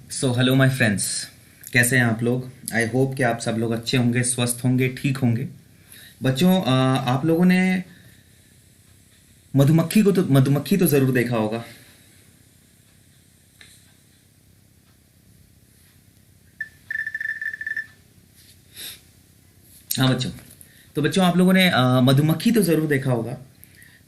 So hello my friends, कैसे हैं आप लोग। आई होप कि आप सब लोग अच्छे होंगे, स्वस्थ होंगे, ठीक होंगे। बच्चों, आप लोगों ने मधुमक्खी तो ज़रूर देखा होगा। हाँ बच्चों। तो बच्चों, आप लोगों ने मधुमक्खी तो ज़रूर देखा होगा।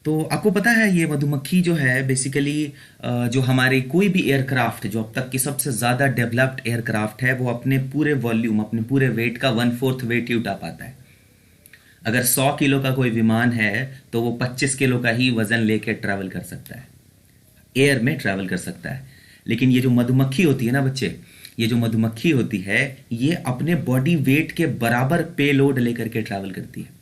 तो आपको पता है ये मधुमक्खी जो है बेसिकली जो हमारे कोई भी एयरक्राफ्ट, जो अब तक की सबसे ज़्यादा डेवलप्ड एयरक्राफ्ट है, वो अपने पूरे वॉल्यूम, अपने पूरे वेट का 1/4 वेट ही उठा पाता है। अगर 100 किलो का कोई विमान है तो वो 25 किलो का ही वजन लेकर ट्रैवल कर सकता है, एयर में ट्रैवल कर सकता है। लेकिन ये जो मधुमक्खी होती है ना बच्चे, ये जो मधुमक्खी होती है, ये अपने बॉडी वेट के बराबर पे लोड लेकर के ट्रैवल करती है।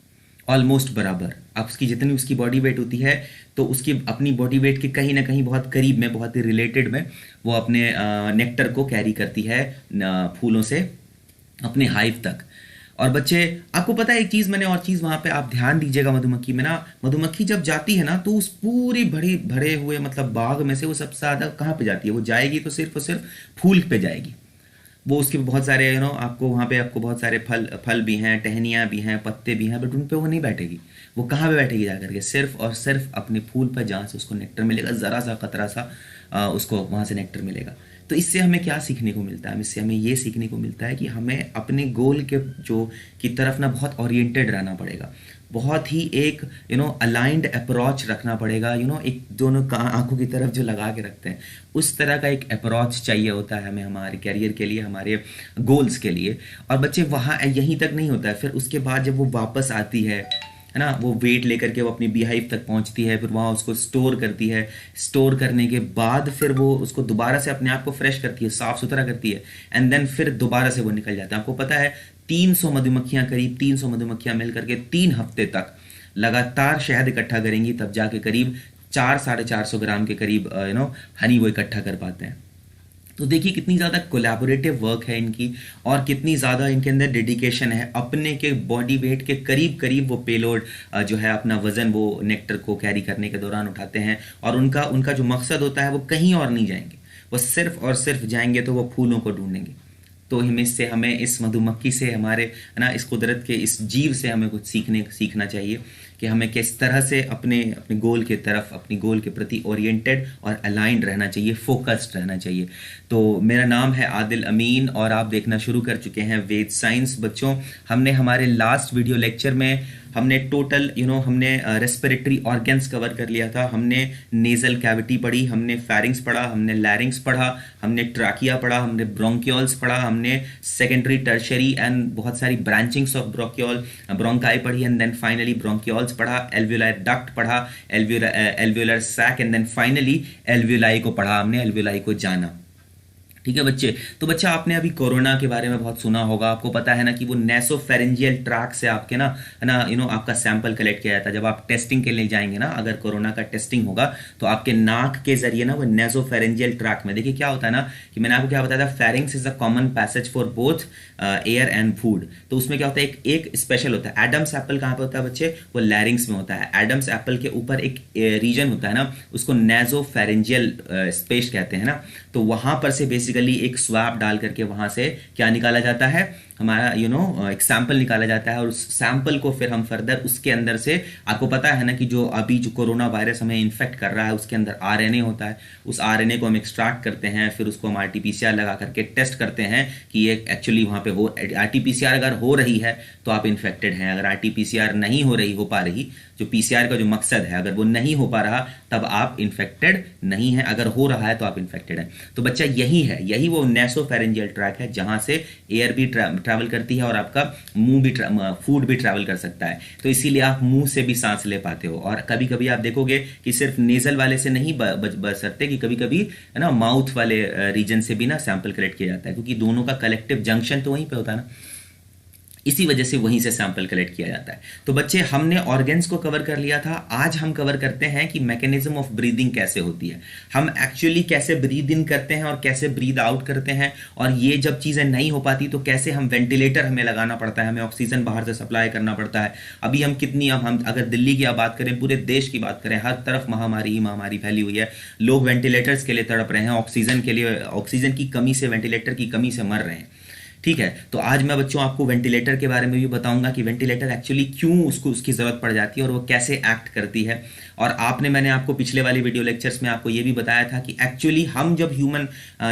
ऑलमोस्ट बराबर। अब उसकी जितनी उसकी बॉडी वेट होती है, तो उसकी अपनी बॉडी वेट के कहीं ना कहीं बहुत करीब में, बहुत ही रिलेटेड में, वो अपने नेक्टर को कैरी करती है फूलों से अपने हाइव तक। और बच्चे, आपको पता है एक चीज, मैंने और चीज वहां पे आप ध्यान दीजिएगा, मधुमक्खी में ना, मधुमक्खी जब जाती है ना, तो उस पूरी भरी भरे हुए मतलब बाग में से वो सबसे ज्यादा कहाँ पे जाती है, वो जाएगी तो सिर्फ और सिर्फ फूल पे जाएगी। वो उसके बहुत सारे आपको वहाँ पे आपको बहुत सारे फल फल भी हैं, टहनियाँ भी हैं, पत्ते भी हैं, बट उन पे वो नहीं बैठेगी। वो कहाँ पे बैठेगी जाकर के, सिर्फ और सिर्फ अपने फूल पर, जहाँ से उसको नेक्टर मिलेगा, ज़रा सा कतरा सा उसको वहाँ से नेक्टर मिलेगा। तो इससे हमें क्या सीखने को मिलता है, इससे हमें ये सीखने को मिलता है कि हमें अपने गोल के जो की तरफ ना बहुत ओरिएंटेड रहना पड़ेगा। बहुत ही एक अलाइंड अप्रोच रखना पड़ेगा। एक दोनों आंखों की तरफ जो लगा के रखते हैं, उस तरह का एक अप्रोच चाहिए होता है हमें हमारे करियर के लिए, हमारे गोल्स के लिए। और बच्चे, वहाँ यहीं तक नहीं होता है, फिर उसके बाद जब वो वापस आती है ना, वो वेट लेकर के वो अपनी बीहाइव तक पहुंचती है, फिर वहाँ उसको स्टोर करती है। स्टोर करने के बाद फिर वो उसको दोबारा से अपने आप को फ्रेश करती है, साफ सुथरा करती है, एंड देन फिर दोबारा से वो निकल जाता है। आपको पता है 300 मधुमक्खियां, करीब 300 मधुमक्खियां मिलकर के 3 हफ्ते तक लगातार शहद इकट्ठा करेंगी, तब जाके करीब 400-450 ग्राम के करीब हनी वो इकट्ठा कर पाते हैं। तो देखिए कितनी ज़्यादा कोलैबोरेटिव वर्क है इनकी, और कितनी ज़्यादा इनके अंदर डेडिकेशन है। अपने के बॉडी वेट के करीब करीब वो पेलोड जो है, अपना वजन वो नेक्टर को कैरी करने के दौरान उठाते हैं। और उनका उनका जो मकसद होता है, वो कहीं और नहीं जाएंगे, वो सिर्फ और सिर्फ जाएंगे तो वो फूलों को ढूंढेंगे। तो हमें इस मधुमक्खी से, हमारे है ना, इस कुदरत के इस जीव से हमें कुछ सीखना चाहिए कि हमें किस तरह से अपने अपने गोल के तरफ, अपनी गोल के प्रति ओरिएंटेड और अलाइंड रहना चाहिए, फोकस्ड रहना चाहिए। तो मेरा नाम है आदिल अमीन और आप देखना शुरू कर चुके हैं वेद साइंस। बच्चों, हमने हमारे लास्ट वीडियो लेक्चर में हमने टोटल हमने रेस्पिरेटरी ऑर्गन्स कवर कर लिया था। हमने नेजल कैविटी पढ़ी, हमने फेरिंग्स पढ़ा, हमने लैरिंग्स पढ़ा, हमने ट्राकिया पढ़ा, हमने ब्रोंकियोल्स पढ़ा, हमने सेकेंडरी, टर्शरी एंड बहुत सारी ब्रांचिंग्स ऑफ ब्रोंकाई पढ़ी, एंड देन फाइनली ब्रोंकियोल्स पढ़ा, एल्वियोलार डक्ट पढ़ा, alveolar sac, and then finally alveoli को पढ़ा, हमने एल्वियोलाई को जाना। ठीक है बच्चे। तो बच्चा, आपने अभी कोरोना के बारे में बहुत सुना होगा। आपको पता है ना कि वो नेसोफेरेंजियल ट्रैक से आपके ना, है ना, आपका सैंपल कलेक्ट किया जाता है। जब आप टेस्टिंग के लिए जाएंगे ना, अगर कोरोना का टेस्टिंग होगा, तो आपके नाक के जरिए ना वो नेसोफेरेंजियल ट्रैक में, देखिए क्या होता है ना, कि मैंने आपको क्या बताया था, pharynx is a common passage for both air and food. तो उसमें क्या होता है, एक स्पेशल होता है। एडम्स एप्पल कहाँ पे होता है बच्चे, वो लैरिंग्स में होता है। एडम्स एप्पल के ऊपर एक रीजन होता है ना, उसको नेसोफेरेंजियल स्पेस कहते हैं ना। तो वहां पर से बेसिकली एक स्वैब डाल करके वहां से क्या निकाला जाता है, हमारा एक सैंपल निकाला जाता है। और उस सैंपल को फिर हम फर्दर उसके अंदर से, आपको पता है ना कि जो अभी जो कोरोना वायरस हमें इन्फेक्ट कर रहा है, उसके अंदर आरएनए होता है। उस आरएनए को हम एक्सट्रैक्ट करते हैं, फिर उसको हम आरटीपीसीआर लगा करके टेस्ट करते हैं कि ये एक्चुअली वहां पे हो, आरटीपीसीआर अगर हो रही है तो आप इन्फेक्टेड हैं। अगर आरटीपीसीआर नहीं हो पा रही, जो पीसीआर का जो मकसद है, अगर वो नहीं हो पा रहा, तब आप इन्फेक्टेड नहीं है। अगर हो रहा है तो आप इन्फेक्टेड हैं। तो बच्चा, यही वो नेसोफेरेंजियल ट्रैक है, जहां से एयर भी ट्रैवल करती है और आपका मुंह भी, फूड भी ट्रैवल कर सकता है। तो इसीलिए आप मुंह से भी सांस ले पाते हो। और कभी कभी आप देखोगे कि सिर्फ नेजल वाले से नहीं बच सकते, कि कभी कभी है ना माउथ वाले रीजन से भी ना सैंपल कलेक्ट किया जाता है, क्योंकि दोनों का कलेक्टिव जंक्शन तो वहीं पे होता है ना। इसी वजह से वहीं से सैंपल कलेक्ट किया जाता है। तो बच्चे हमने ऑर्गन्स को कवर कर लिया था, आज हम कवर करते हैं कि मैकेनिज्म ऑफ ब्रीदिंग कैसे होती है, हम एक्चुअली कैसे ब्रीद इन करते हैं और कैसे ब्रीद आउट करते हैं, और ये जब चीज़ें नहीं हो पाती तो कैसे हम वेंटिलेटर हमें लगाना पड़ता है, हमें ऑक्सीजन बाहर से सप्लाई करना पड़ता है। अभी हम अगर दिल्ली की बात करें, पूरे देश की बात करें, हर तरफ महामारी फैली हुई है, लोग वेंटिलेटर्स के लिए तड़प रहे हैं, ऑक्सीजन के लिए, ऑक्सीजन की कमी से, वेंटिलेटर की कमी से मर रहे हैं। ठीक है, तो आज मैं बच्चों आपको वेंटिलेटर के बारे में भी बताऊंगा कि वेंटिलेटर एक्चुअली क्यों उसकी ज़रूरत पड़ जाती है और वो कैसे एक्ट करती है। और मैंने आपको पिछले वाली वीडियो लेक्चर्स में आपको ये भी बताया था कि एक्चुअली हम जब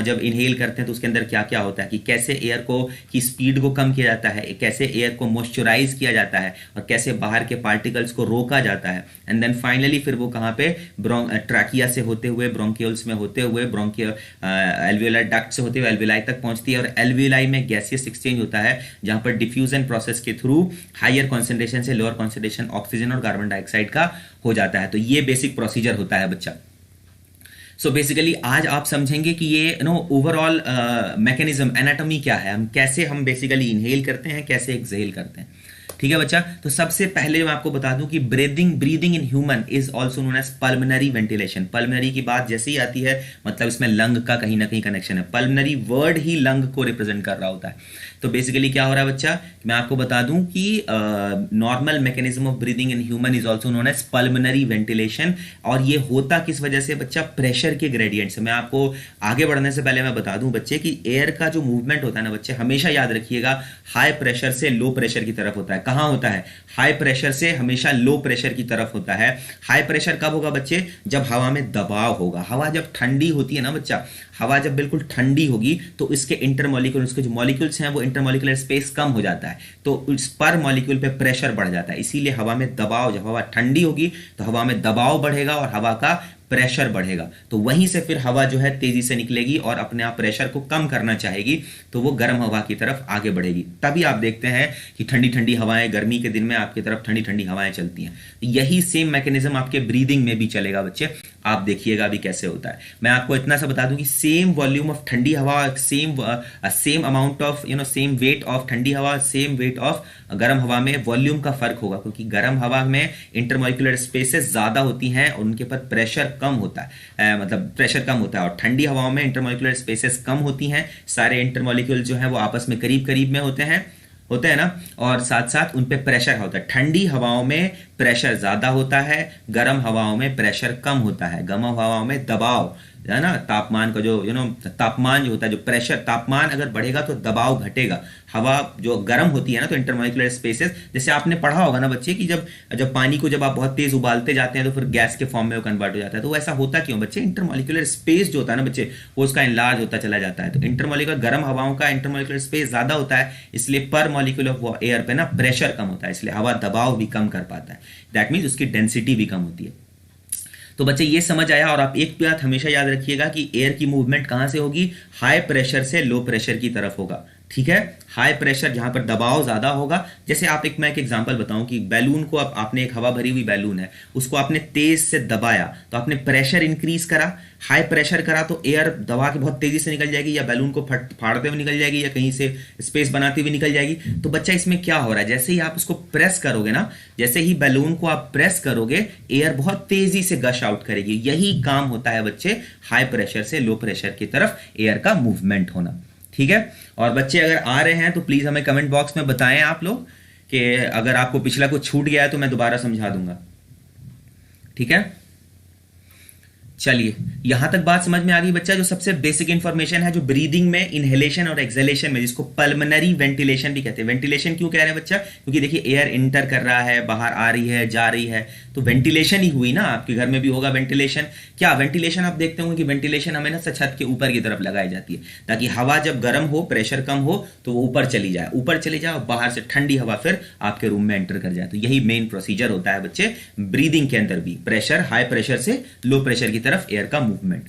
जब इनहेल करते हैं तो उसके अंदर क्या क्या होता है, कि कैसे एयर को की स्पीड को कम किया जाता है, कैसे एयर को मॉइस्चराइज किया जाता है, और कैसे बाहर के पार्टिकल्स को रोका जाता है। एंड देन फाइनली फिर वो कहाँ पे, ट्रैकिया से होते हुए, ब्रोंकियल्स में होते हुए, एल्वियोलर डक्ट से होते हुए एल्वियोलाई तक पहुंचती है, और एल्वियोलाई में गैसियस एक्सचेंज होता है, जहां पर डिफ्यूजन प्रोसेस के थ्रू हायर कॉन्सेंट्रेशन से लोअर कॉन्सेंट्रेशन ऑक्सीजन और कार्बन डाइऑक्साइड का हो जाता है। तो ये बेसिक प्रोसीजर होता है बच्चा। सो बेसिकली आज आप समझेंगे कि ये ओवरऑल मैकेनिज्म, एनाटॉमी क्या है, हम कैसे बेसिकली इनहेल करते हैं, कैसे एक्सहेल करते हैं। ठीक है बच्चा, तो सबसे पहले मैं आपको बता दूं कि breathing in human is also known as pulmonary ventilation. Pulmonary की बात जैसे ही आती है मतलब इसमें लंग का कहीं ना कहीं कनेक्शन है, पल्मनरी वर्ड ही लंग को रिप्रेजेंट कर रहा होता है। तो बेसिकली क्या हो रहा है बच्चा, मैं आपको बता दूं कि normal mechanism of breathing in human is also known as pulmonary ventilation. और ये होता किस वजह से बच्चा, प्रेशर के ग्रेडियंट से। मैं आपको आगे बढ़ने से पहले मैं बता दूं बच्चे कि एयर का जो मूवमेंट होता है ना बच्चे, हमेशा याद रखिएगा हाई प्रेशर से लो प्रेशर की तरफ होता है। कहां होता है, हाई प्रेशर से हमेशा लो प्रेशर की तरफ होता है। हाई प्रेशर कब होगा बच्चे, जब हवा में दबाव होगा। हवा जब ठंडी होती है ना बच्चा, हवा जब बिल्कुल ठंडी होगी तो इसके इंटरमॉलिक्यूल, उसके जो मॉलिक्यूल्स हैं वो इंटरमॉलिक्यूलर स्पेस कम हो जाता है, तो इस पर मॉलिक्यूल पे प्रेशर बढ़ जाता है। इसीलिए हवा में दबाव, जब हवा ठंडी होगी तो हवा में दबाव बढ़ेगा और हवा का प्रेशर बढ़ेगा। तो वहीं से फिर हवा जो है तेजी से निकलेगी और अपने आप प्रेशर को कम करना चाहेगी, तो वो गर्म हवा की तरफ आगे बढ़ेगी। तभी आप देखते हैं कि ठंडी ठंडी हवाएं गर्मी के दिन में आपकी तरफ ठंडी ठंडी हवाएं चलती हैं। यही सेम मैकेनिज्म आपके ब्रीदिंग में भी चलेगा बच्चे, आप देखिएगा अभी कैसे होता है। मैं आपको इतना सा बता दूं कि सेम वॉल्यूम ऑफ ठंडी हवा, same amount of same weight of ठंडी हवा, सेम वेट ऑफ गर्म हवा में वॉल्यूम का फर्क होगा, क्योंकि गर्म हवा में इंटरमॉलिक्यूलर स्पेसेस ज्यादा होती हैं और उनके पर प्रेशर कम होता है, मतलब प्रेशर कम होता है। और ठंडी हवाओं में इंटरमॉलिक्यूलर स्पेसेस कम होती हैं, सारे इंटरमॉलिक्यूल जो है वो आपस में करीब करीब में होते हैं ना, और साथ साथ उन पे प्रेशर होता है। ठंडी हवाओं में प्रेशर ज्यादा होता है, गर्म हवाओं में प्रेशर कम होता है। गर्म हवाओं में दबाव है ना, तापमान का जो तापमान जो होता है, जो प्रेशर, तापमान अगर बढ़ेगा तो दबाव घटेगा। हवा जो गर्म होती है ना, तो इंटरमॉलिक्यूलर स्पेसेस, जैसे आपने पढ़ा होगा ना बच्चे कि जब पानी को जब आप बहुत तेज उबालते जाते हैं तो फिर गैस के फॉर्म में वो कन्वर्ट हो जाता है। तो ऐसा होता क्यों बच्चे, इंटरमॉलिक्यूलर स्पेस जो होता है ना बच्चे, वो उसका इनलार्ज होता चला जाता है। तो इंटरमॉलिक्यूलर गर्म हवाओं का इंटरमॉलिक्यूलर स्पेस ज्यादा होता है, इसलिए पर मॉलिक्यूल ऑफ एयर पे ना प्रेशर कम होता है, इसलिए हवा दबाव भी कम कर पाता है। दैट मीन्स उसकी डेंसिटी भी कम होती है। तो बच्चे ये समझ आया। और आप एक बात हमेशा याद रखिएगा कि एयर की मूवमेंट कहां से होगी, हाई प्रेशर से लो प्रेशर की तरफ होगा। ठीक है, हाई प्रेशर जहां पर दबाव ज्यादा होगा, जैसे मैं एक एग्जांपल बताऊं कि बैलून को आपने, एक हवा भरी हुई बैलून है, उसको आपने तेज से दबाया तो आपने प्रेशर इंक्रीज करा, हाई प्रेशर करा तो एयर दबा के बहुत तेजी से निकल जाएगी, या बैलून को फाड़ते हुए निकल जाएगी, या कहीं से स्पेस बनाते हुए निकल जाएगी। तो बच्चा इसमें क्या हो रहा है, जैसे ही आप उसको प्रेस करोगे ना, जैसे ही बैलून को आप प्रेस करोगे, एयर बहुत तेजी से गश आउट करेगी। यही काम होता है बच्चे हाई प्रेशर से लो प्रेशर की तरफ एयर का मूवमेंट होना। ठीक है, और बच्चे अगर आ रहे हैं तो प्लीज हमें कमेंट बॉक्स में बताएं आप लोग, कि अगर आपको पिछला कुछ छूट गया है तो मैं दोबारा समझा दूंगा। ठीक है, चलिए यहां तक बात समझ में आ गई बच्चा। जो सबसे बेसिक इंफॉर्मेशन है जो ब्रीदिंग में, इनहेलेशन और एक्सहेलेशन में, जिसको पल्मनरी वेंटिलेशन भी कहते हैं। वेंटिलेशन क्यों कह रहे हैं बच्चा, क्योंकि देखिए एयर इंटर कर रहा है, बाहर आ रही है, जा रही है, तो वेंटिलेशन ही हुई ना। आपके घर में भी होगा वेंटिलेशन। क्या वेंटिलेशन आप देखते होंगे कि वेंटिलेशन हमें ना छत के ऊपर की तरफ लगाई जाती है, ताकि हवा जब गर्म हो, प्रेशर कम हो, तो वो ऊपर चली जाए और बाहर से ठंडी हवा फिर आपके रूम में एंटर कर जाए। तो यही मेन प्रोसीजर होता है बच्चे ब्रीदिंग के अंदर भी, प्रेशर, हाई प्रेशर से लो प्रेशर की तरफ एयर का मूवमेंट।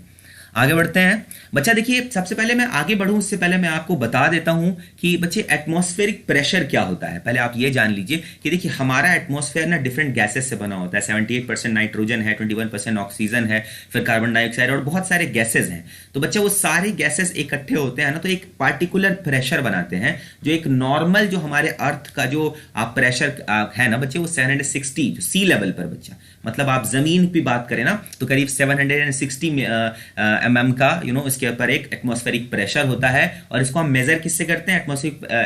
आगे बढ़ते हैं बच्चा। देखिए, सबसे पहले मैं आगे बढ़ूं उससे पहले मैं आपको बता देता हूं कि बच्चे एटमॉस्फेरिक प्रेशर क्या होता है। पहले आप ये जान लीजिए कि देखिए हमारा एटमॉस्फेयर ना डिफरेंट गैसेस से बना होता है। 78% नाइट्रोजन है, 21% ऑक्सीजन है, फिर कार्बन डाइऑक्साइड और बहुत सारे गैसेज हैं। तो बच्चा वो सारे गैसेस इकट्ठे होते हैं ना, तो एक पार्टिकुलर प्रेशर बनाते हैं, जो एक नॉर्मल जो हमारे अर्थ का जो आप प्रेशर है ना बच्चे, वो 760 जो सी लेवल पर बच्चा, मतलब आप जमीन की बात करें ना तो करीब 760 mm का इसके ऊपर एक एटमॉस्फेरिक प्रेशर होता है। और इसको हम मेजर किससे करते हैं?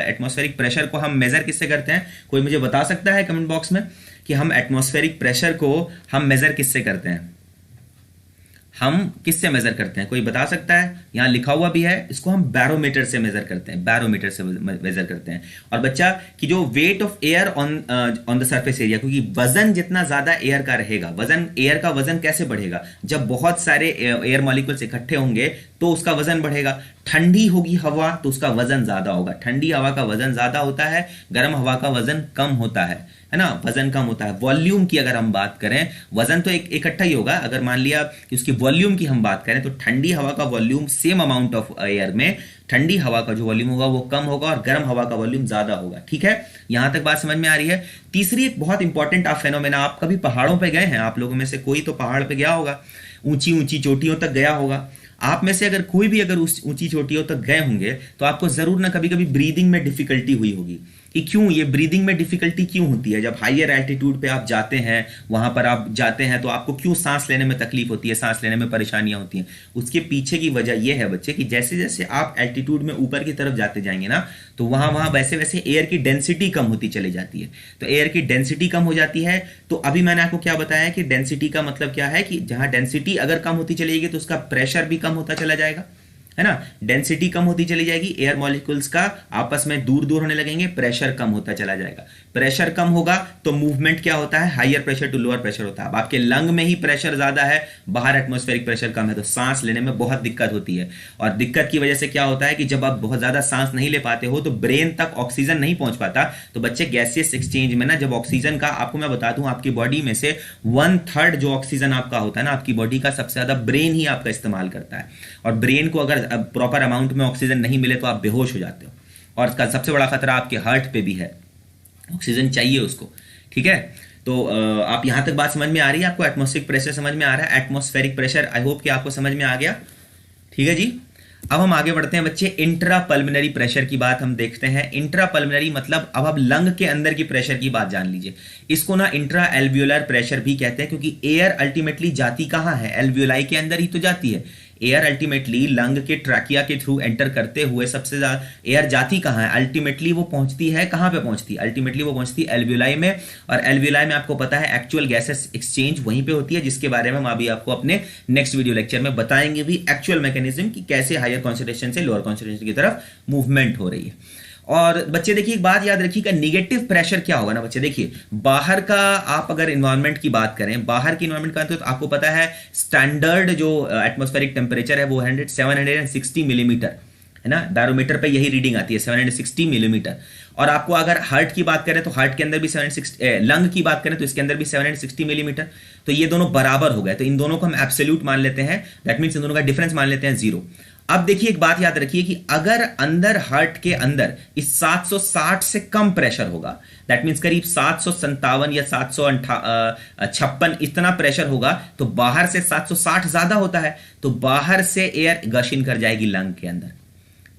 एटमॉस्फेरिक प्रेशर को हम मेजर किससे करते हैं? कोई मुझे बता सकता है कमेंट बॉक्स में कि हम एटमॉस्फेरिक प्रेशर को हम मेजर किससे करते हैं? हम किससे मेजर करते हैं? कोई बता सकता है? यहां लिखा हुआ भी है, इसको हम बैरोमीटर से मेजर करते हैं, बैरोमीटर से मेजर करते हैं। और बच्चा कि जो weight of air on the surface area, क्योंकि वजन जितना ज्यादा एयर का रहेगा, वजन एयर का वजन कैसे बढ़ेगा? जब बहुत सारे एयर मॉलिक्यूल्स इकट्ठे होंगे तो उसका वजन बढ़ेगा। ठंडी होगी हवा तो उसका वजन ज्यादा होगा, ठंडी हवा का वजन ज्यादा होता है, गर्म हवा का वजन कम होता है ना, वजन कम होता है। वॉल्यूम की अगर हम बात करें, वजन तो एक इकट्ठा ही होगा, अगर मान लिया कि उसकी वॉल्यूम की हम बात करें तो ठंडी हवा का volume same amount of air में, ठंडी हवा का जो वॉल्यूम होगा वो कम होगा और गर्म हवा का वॉल्यूम ज्यादा होगा। ठीक है, यहां तक बात समझ में आ रही है। तीसरी एक बहुत इंपॉर्टेंट आप फेनोमेना, आप कभी पहाड़ों पर गए हैं? आप लोगों में से कोई तो पहाड़ पर गया होगा, ऊंची ऊंची चोटियों तक गया होगा। आप में से अगर कोई भी अगर उस ऊंची चोटियों तक गए होंगे तो आपको जरूर ना कभी कभी ब्रीदिंग में डिफिकल्टी हुई होगी। कि क्यों ये ब्रीदिंग में डिफिकल्टी क्यों होती है? जब हायर एल्टीट्यूड पे आप जाते हैं, वहां पर आप जाते हैं तो आपको क्यों सांस लेने में तकलीफ होती है, सांस लेने में परेशानियां होती हैं? उसके पीछे की वजह यह है बच्चे कि जैसे जैसे आप एल्टीट्यूड में ऊपर की तरफ जाते जाएंगे ना, तो वहां वहां वैसे वैसे एयर की डेंसिटी कम होती चली जाती है। तो एयर की डेंसिटी कम हो जाती है, तो अभी मैंने आपको क्या बताया कि डेंसिटी का मतलब क्या है कि जहां डेंसिटी अगर कम होती चलेगी तो उसका प्रेशर भी कम होता चला जाएगा, है ना। डेंसिटी कम होती चली जाएगी, एयर मॉलिक्यूल्स का आपस में दूर दूर होने लगेंगे, प्रेशर कम होता चला जाएगा। प्रेशर कम होगा तो मूवमेंट क्या होता है? Higher pressure to lower pressure होता है। अब आपके लंग में ही प्रेशर ज्यादा है, बाहर एटमॉस्फेरिक प्रेशर कम है, तो सांस लेने में बहुत दिक्कत होती है। और दिक्कत की वजह से क्या होता है कि जब आप बहुत ज्यादा सांस नहीं ले पाते हो तो ब्रेन तक ऑक्सीजन नहीं पहुंच पाता। तो बच्चे गैसियस एक्सचेंज में ना, जब ऑक्सीजन का, आपको मैं बता दूं, आपकी बॉडी में से 1/3 जो ऑक्सीजन आपका होता है ना, आपकी बॉडी का सबसे ज्यादा ब्रेन ही आपका इस्तेमाल करता है। और ब्रेन को अगर प्रॉपर अमाउंट में ऑक्सीजन नहीं मिले तो आप बेहोश हो जाते हो। और इसका सबसे बड़ा खतरा आपके हार्ट पे भी है, ऑक्सीजन चाहिए उसको। ठीक है, तो आप यहां तक बात समझ में आ रही है? आपको एटमॉस्फेरिक प्रेशर समझ में आ रहा है? एटमॉस्फेरिक प्रेशर आई होप कि आपको समझ में आ गया। ठीक है जी, अब हम आगे बढ़ते हैं बच्चे। इंट्रा पल्मोनरी प्रेशर की बात हम देखते हैं। इंट्रा पल्मोनरी मतलब अब आप लंग के अंदर की प्रेशर की बात जान लीजिए। इसको ना इंट्रा एल्वियोलर प्रेशर भी कहते हैं, क्योंकि एयर अल्टीमेटली जाती कहां है? एल्वियोलाई के अंदर ही तो जाती है। एयर अल्टीमेटली लंग के ट्रैकिया के थ्रू एंटर करते हुए सबसे ज्यादा एयर जाती कहां है? अल्टीमेटली वो पहुंचती है कहां पे पहुंचती है? अल्टीमेटली वो पहुंचती है एल्वियोलाई में। और एल्वियोलाई में आपको पता है एक्चुअल गैसेस एक्सचेंज वहीं पे होती है, जिसके बारे में हम अभी आपको अपने नेक्स्ट वीडियो लेक्चर में बताएंगे भी, एक्चुअल मैकेनिज्म कि कैसे हायर कॉन्सेंट्रेशन से लोअर कॉन्सेंट्रेशन की तरफ मूवमेंट हो रही है। और बच्चे देखिए एक बात याद रखिएगा, नेगेटिव प्रेशर क्या होगा ना बच्चे। देखिए बाहर का आप अगर इन्वायरमेंट की बात करें, बाहर की इन्वायरमेंट का, तो आपको पता है स्टैंडर्ड जो एटमॉस्फेरिक टेम्परेचर है वो 760 मिलीमीटर है ना। बैरोमीटर पे यही रीडिंग आती है 760 मिलीमीटर। और आपको अगर हार्ट की बात करें तो हार्ट के अंदर भी 760, लंग की बात करें तो इसके अंदर भी 760 मिलीमीटर। तो ये दोनों बराबर हो गए, तो इन दोनों को हम एब्सोल्यूट मान लेते हैं, दैट मीन्स इन दोनों का डिफरेंस मान लेते हैं 0। अब देखिए एक बात याद रखिए कि अगर अंदर हार्ट के अंदर इस 760 से कम प्रेशर होगा, दैट मीन्स करीब 757 या 756 इतना प्रेशर होगा, तो बाहर से 760 ज्यादा होता है, तो बाहर से एयर गश इन कर जाएगी लंग के अंदर।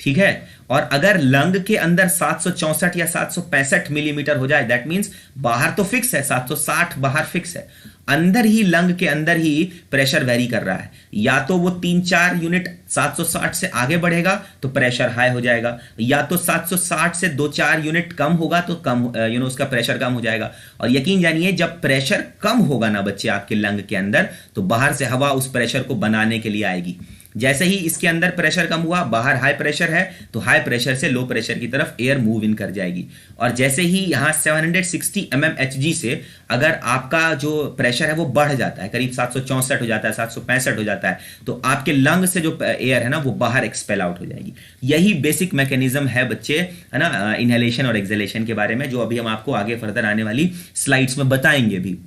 ठीक है, और अगर लंग के अंदर 764 या 765 मिलीमीटर हो जाए, दैट मीन्स बाहर तो फिक्स है 760, बाहर फिक्स है, अंदर ही लंग के अंदर ही प्रेशर वेरी कर रहा है। या तो वो 3-4 यूनिट 760 से आगे बढ़ेगा तो प्रेशर हाई हो जाएगा, या तो 760 से 2-4 यूनिट कम होगा तो कम उसका प्रेशर कम हो जाएगा। और यकीन जानिए जब प्रेशर कम होगा ना बच्चे आपके लंग के अंदर, तो बाहर से हवा उस प्रेशर को बनाने के लिए आएगी। जैसे ही इसके अंदर प्रेशर कम हुआ, बाहर हाई प्रेशर है, तो हाई प्रेशर से लो प्रेशर की तरफ एयर मूव इन कर जाएगी। और जैसे ही यहां 760 mmHg से अगर आपका जो प्रेशर है वो बढ़ जाता है, करीब 764 हो जाता है, 765 हो जाता है, तो आपके लंग से जो एयर है ना वो बाहर एक्सपेल आउट हो जाएगी। यही बेसिक मैकेनिज्म है बच्चे, है ना, इनहेलेशन और एक्सहेलेशन के बारे में, जो अभी हम आपको आगे फर्दर आने वाली स्लाइड्स में बताएंगे भी।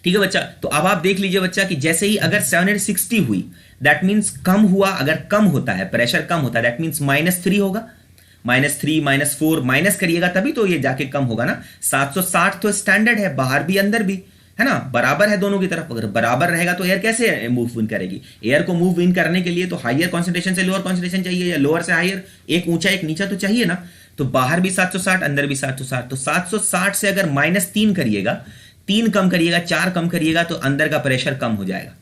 ठीक है बच्चा। तो अब आप देख लीजिए बच्चा कि जैसे ही अगर 760 हुई, दैट मीन्स कम हुआ, अगर कम होता है, प्रेशर कम होता है, दैट मीन्स -3 होगा। -3 -4 माइनस करिएगा तभी तो ये जाके कम होगा ना। 760 तो स्टैंडर्ड है, बाहर भी अंदर भी, है ना, बराबर है दोनों की तरफ। अगर बराबर रहेगा तो एयर कैसे मूव इन करेगी? एयर को मूव इन करने के लिए तो हायर कॉन्सेंट्रेशन से लोअर कॉन्सेंट्रेशन चाहिए, या लोअर से हायर, एक ऊंचा एक नीचा तो चाहिए ना। तो बाहर भी 760, अंदर भी 760। तो 760 से अगर -3 करिएगा, 3 कम करिएगा, 4 कम करिएगा, तो अंदर का प्रेशर कम हो जाएगा।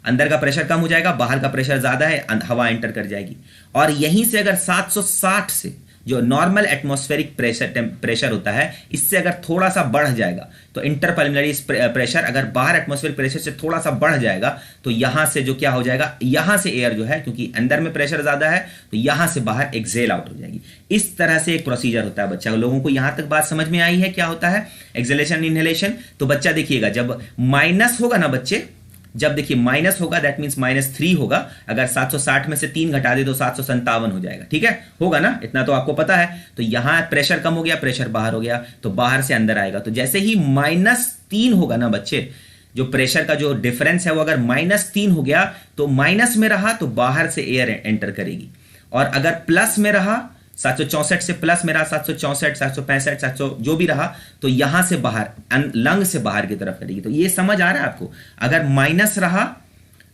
अंदर का प्रेशर कम हो जाएगा, बाहर का प्रेशर ज्यादा है, हवा एंटर कर जाएगी। और यहीं से अगर 760 से जो नॉर्मल एटमॉस्फेरिक प्रेशर होता है, इससे अगर थोड़ा सा बढ़ जाएगा, तो इंटरपल्मोनरी प्रेशर अगर बाहर एटमॉस्फेरिक प्रेशर से थोड़ा सा बढ़ जाएगा, तो यहां से जो क्या हो जाएगा, यहां से एयर जो है, क्योंकि अंदर में प्रेशर ज्यादा है, तो यहां से बाहर एक्सेल आउट हो जाएगी। इस तरह से एक प्रोसीजर होता है बच्चा। लोगों को यहां तक बात समझ में आई है क्या होता है एक्सेलेशन इनहेलेशन? तो बच्चा देखिएगा, जब माइनस होगा ना बच्चे, जब देखिए माइनस होगा, दैट मींस -3 होगा। अगर 760 में से 3 घटा दे तो 757 हो जाएगा। ठीक है, होगा ना, इतना तो आपको पता है। तो यहां प्रेशर कम हो गया, प्रेशर बाहर हो गया, तो बाहर से अंदर आएगा। तो जैसे ही -3 होगा ना बच्चे, जो प्रेशर का जो डिफरेंस है वो अगर -3 हो गया, तो माइनस में रहा तो बाहर से एयर एंटर करेगी। और अगर प्लस में रहा, 764 से प्लस में रहा, 764 765 700 जो भी रहा, तो यहां से बाहर, लंग से बाहर की तरफ करेगी। तो ये समझ आ रहा है आपको? अगर माइनस रहा,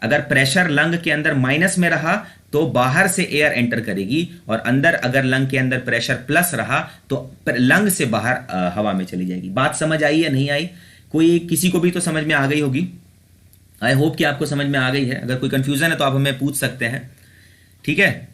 अगर प्रेशर लंग के अंदर माइनस में रहा, तो बाहर से एयर एंटर करेगी। और अंदर अगर लंग के अंदर प्रेशर प्लस रहा, तो लंग से बाहर हवा में चली जाएगी। बात समझ आई या नहीं आई? कोई किसी को भी तो समझ में आ गई होगी। आई होप कि आपको समझ में आ गई है। अगर कोई कंफ्यूजन है तो आप हमें पूछ सकते हैं। ठीक है,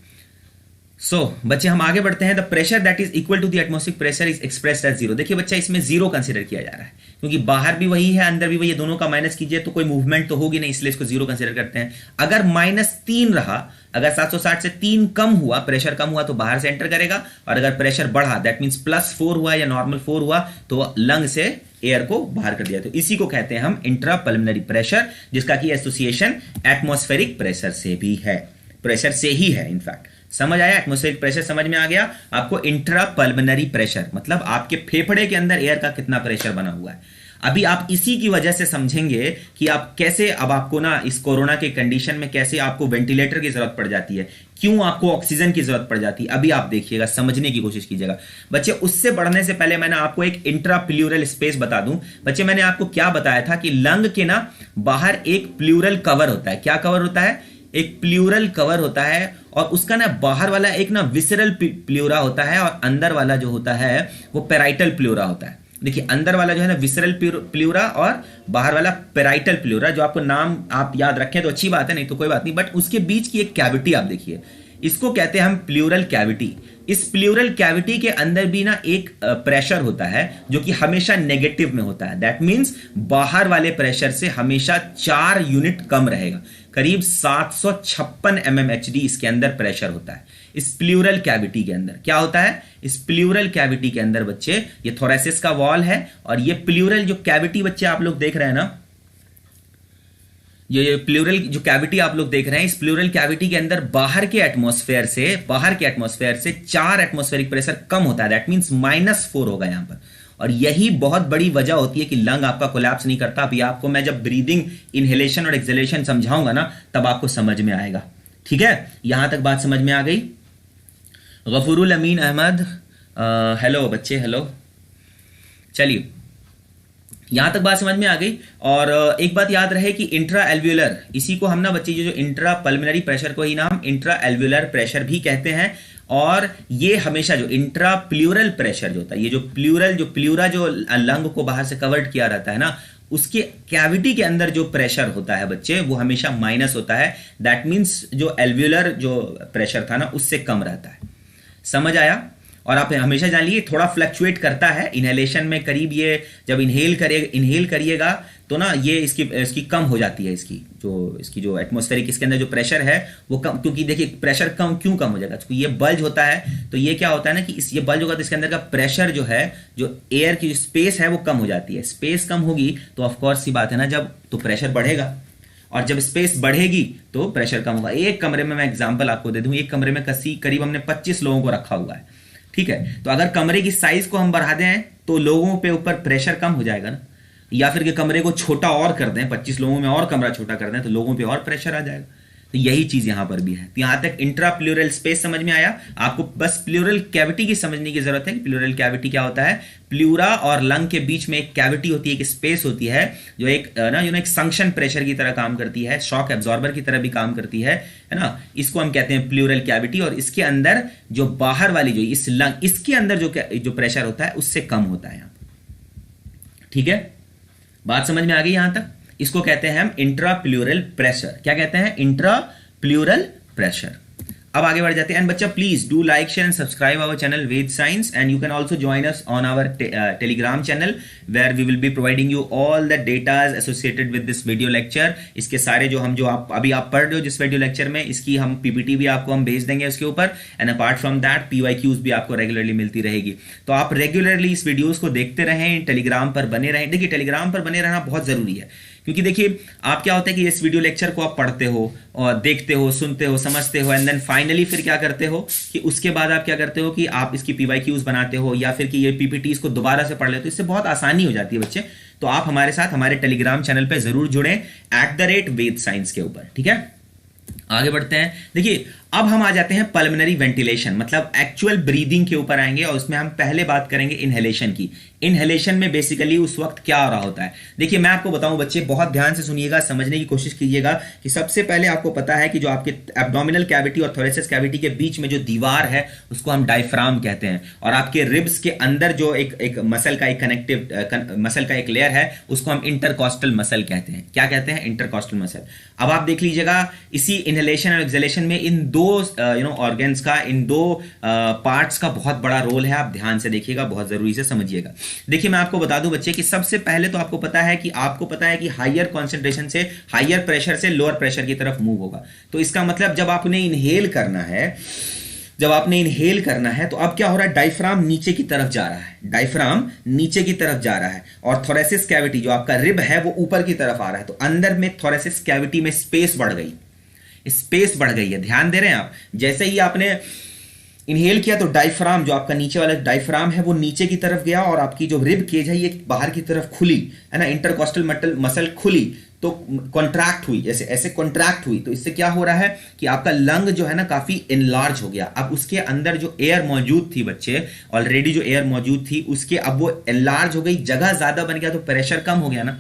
बच्चे हम आगे बढ़ते हैं। The pressure that is equal to the atmospheric pressure is expressed as 0। देखिए बच्चा, इसमें 0 कंसीडर किया जा रहा है, क्योंकि बाहर भी वही है, अंदर भी वही है, दोनों का माइनस कीजिए तो कोई मूवमेंट तो होगी नहीं, इसलिए इसको 0 कंसीडर करते हैं। अगर -3 रहा, अगर 760 से 3 कम हुआ, प्रेशर कम हुआ, तो बाहर से एंटर करेगा। और अगर प्रेशर बढ़ा, दैट मींस +4 हुआ या नॉर्मल 4 हुआ, तो लंग से एयर को बाहर कर दिया। तो इसी को कहते हैं हम इंट्रापल्मोनरी प्रेशर, जिसका की एसोसिएशन एटमॉस्फेरिक प्रेशर से भी है, प्रेशर से ही है इनफैक्ट। समझ आया? एटमॉस्फेरिक प्रेशर समझ में आ गया आपको। इंट्रापल्मोनरी प्रेशर मतलब आपके फेफड़े के अंदर एयर का कितना प्रेशर बना हुआ है। अभी आप इसी की वजह से समझेंगे कि आप कैसे, अब आपको ना इस कोरोना के कंडीशन में कैसे आपको वेंटिलेटर की जरूरत पड़ जाती है, क्यों आपको ऑक्सीजन की जरूरत पड़ जाती है। अभी आप देखिएगा, समझने की कोशिश कीजिएगा बच्चे। उससे बढ़ने से पहले मैंने आपको एक इंट्राप्ल्यूरल स्पेस बता दूं बच्चे। मैंने आपको क्या बताया था कि लंग के ना बाहर एक प्लूरल कवर होता है। क्या कवर होता है? एक प्लूरल कवर होता है। और उसका ना बाहर वाला एक ना विसरल प्लूरा होता है, और अंदर वाला जो होता है वो पेराइटल प्लूरा होता है। देखिए, अंदर वाला जो है ना विसरल प्लूरा, और बाहर वाला पेराइटल प्लूरा। जो आपको नाम आप याद रखें तो अच्छी बात है, नहीं तो कोई बात नहीं। बट उसके बीच की एक कैविटी आप देखिए, इसको कहते हैं हम प्लूरल कैविटी। इस प्लूरल कैविटी के अंदर भी ना एक प्रेशर होता है जो कि हमेशा नेगेटिव में होता है। दैट मींस बाहर वाले प्रेशर से हमेशा 4 यूनिट कम रहेगा। करीब 756 mmHg इसके अंदर प्रेशर होता है। इस प्लूरल कैविटी के अंदर क्या होता है? इस प्लूरल कैविटी के अंदर बच्चे, ये थोरेसिस का वॉल है, और ये प्लूरल जो कैविटी बच्चे आप लोग देख रहे हैं ना, ये प्लूरल जो कैविटी आप लोग देख रहे हैं, इस प्लूरल कैविटी के अंदर बाहर के एटमॉस्फेयर से 4 एटमॉस्फेरिक प्रेशर कम होता है। दैट मींस -4 होगा यहां पर। और यही बहुत बड़ी वजह होती है कि लंग आपका कोलैप्स नहीं करता। अभी आपको मैं जब ब्रीदिंग, इनहेलेशन और एक्सहेलेशन समझाऊंगा ना, तब आपको समझ में आएगा। ठीक है, यहां तक बात समझ में आ गई? गफूरुल अमीन अहमद, हेलो बच्चे, हेलो। चलिए, यहां तक बात समझ में आ गई। और एक बात याद रहे कि इंट्रा एल्व्यूलर, इसी को हम ना बच्चे जो इंट्रा पल्मोनरी प्रेशर को ही ना हम इंट्रा एल्व्यूलर प्रेशर भी कहते हैं। और ये हमेशा जो इंट्रा प्लूरल प्रेशर जो होता है, ये जो प्लूरा जो लंग को बाहर से कवर्ड किया रहता है ना, उसके कैविटी के अंदर जो प्रेशर होता है बच्चे, वो हमेशा माइनस होता है। दैट मीन्स जो एल्व्यूलर जो प्रेशर था ना, उससे कम रहता है। समझ आया? और आप हमेशा जान लीजिए, थोड़ा फ्लक्चुएट करता है। इनहेलेशन में करीब ये जब इनहेल करिएगा तो ना ये इसकी कम हो जाती है, इसकी जो एटमॉस्फेरिक इसके अंदर जो प्रेशर है वो कम। क्योंकि देखिए प्रेशर क्यों कम हो जाएगा? तो ये बल्ज होता है, तो ये क्या होता है ना कि ये बल्ज होगा तो इसके अंदर का प्रेशर जो है, जो एयर की स्पेस है वो कम हो जाती है। स्पेस कम होगी तो ऑफकोर्स सी बात है ना, जब तो प्रेशर बढ़ेगा, और जब स्पेस बढ़ेगी तो प्रेशर कम होगा। एक कमरे में, मैं एग्जांपल आपको दे दूं, एक कमरे में करीब हमने 25 लोगों को रखा हुआ है। ठीक है, तो अगर कमरे की साइज को हम बढ़ा दें तो लोगों पे ऊपर प्रेशर कम हो जाएगा ना। या फिर के कमरे को छोटा और कर दें, 25 लोगों में और कमरा छोटा कर दें, तो लोगों पे और प्रेशर आ जाएगा। तो यही चीज यहां पर भी है। तो यहां तक इंट्रा प्लूरल स्पेस समझ में आया। आपको बस प्लूरल कैविटी की समझने की जरूरत है कि प्लूरल कैविटी क्या होता है। प्लूरा और लंग के बीच में एक कैविटी होती है, एक स्पेस होती है, जो एक एक संक्शन प्रेशर की तरह काम करती है, शॉक एब्जॉर्बर की तरह भी काम करती है ना। इसको हम कहते हैं प्लूरल कैविटी। और इसके अंदर जो बाहर वाली जो इस लंग, इसके अंदर जो प्रेशर होता है उससे कम होता है यहां पर। ठीक है, बात समझ में आ गई यहां तक। इसको कहते हैं हम इंट्रा प्लूरल प्रेशर। क्या कहते हैं? Intrapleural pressure. अब आगे बढ़ जाते हैं। एंड बच्चा please do like share and subscribe our channel Ved science, and you can also join us on our Telegram channel where we will be providing you all the datas associated with this video lecture. इसके सारे जो आप अभी पढ़ रहे हो जिस video lecture में, इसकी हम पीपीटी भी आपको हम भेज देंगे उसके ऊपर। And apart from that PYQs भी आपको रेगुलरली मिलती रहेगी। तो आप रेगुलरली इस वीडियोस को देखते रहें, टेलीग्राम पर बने रहें। देखिए, टेलीग्राम पर बने रहना बहुत जरूरी है, क्योंकि देखिए आप क्या होता है कि इस वीडियो लेक्चर को आप पढ़ते हो और देखते हो, सुनते हो, समझते हो, एंड देन फाइनली फिर क्या करते हो कि उसके बाद आप क्या करते हो कि आप इसकी PYQs बनाते हो या फिर कि ये PPTs को दोबारा से पढ़ लेते हो। इससे बहुत आसानी हो जाती है बच्चे। तो आप हमारे साथ हमारे टेलीग्राम चैनल पे जरूर जुड़ें @वेद साइंस के ऊपर। ठीक है, आगे बढ़ते हैं। देखिए, अब हम आ जाते हैं पल्मोनरी वेंटिलेशन, मतलब एक्चुअल ब्रीदिंग के ऊपर आएंगे, और उसमें हम पहले बात करेंगे इनहेलेशन की। इनहेलेशन में बेसिकली उस वक्त क्या हो रहा होता है। देखिए, मैं आपको बताऊं बच्चे, बहुत ध्यान से सुनिएगा, समझने की कोशिश कीजिएगा कि सबसे पहले आपको पता है कि जो आपके एब्डोमिनल कैविटी और थोरेसिस कैविटी के बीच में जो दीवार है उसको हम डायफ्राम कहते हैं, और आपके रिब्स के अंदर जो एक मसल का एक कनेक्टिव मसल का एक लेयर है उसको हम इंटरकॉस्टल मसल कहते हैं। क्या कहते हैं? Intercostal muscle. अब आप देख लीजिएगा, इसी इनहेलेशन और एक्सहेलेशन में इन दो ऑर्गन्स का, इन दो पार्ट्स का बहुत बड़ा रोल है। आप ध्यान से देखिएगा, बहुत जरूरी से समझिएगा। देखिए, मैं आपको बता दूं बच्चे कि सबसे पहले तो आपको पता है कि हायर कॉन्सेंट्रेशन से, हायर प्रेशर से लोअर प्रेशर की तरफ मूव होगा। तो इसका मतलब जब आपने इनहेल करना है, तो अब क्या हो रहा है? डायफ्राम नीचे की तरफ जा रहा है, डायफ्राम नीचे की तरफ जा रहा है, और थोरेसिस कैविटी जो आपका रिब है वो ऊपर की तरफ आ रहा है। तो अंदर में थोरेसिस कैविटी में स्पेस बढ़ गई है। ध्यान दे रहे हैं आप? जैसे ही आपने इनहेल किया तो डायफ्राम, जो आपका नीचे वाला डायफ्राम है वो नीचे की तरफ गया, और आपकी जो रिब केज है ये बाहर की तरफ खुली, है ना, इंटरकॉस्टल मसल खुली, तो कॉन्ट्रैक्ट हुई, ऐसे कॉन्ट्रैक्ट हुई। तो इससे क्या हो रहा है कि आपका लंग जो है ना काफी इनलार्ज हो गया। अब उसके अंदर जो एयर मौजूद थी बच्चे, ऑलरेडी जो एयर मौजूद थी उसके, अब वो इनलार्ज हो गई, जगह ज्यादा बन गया, तो प्रेशर कम हो गया ना।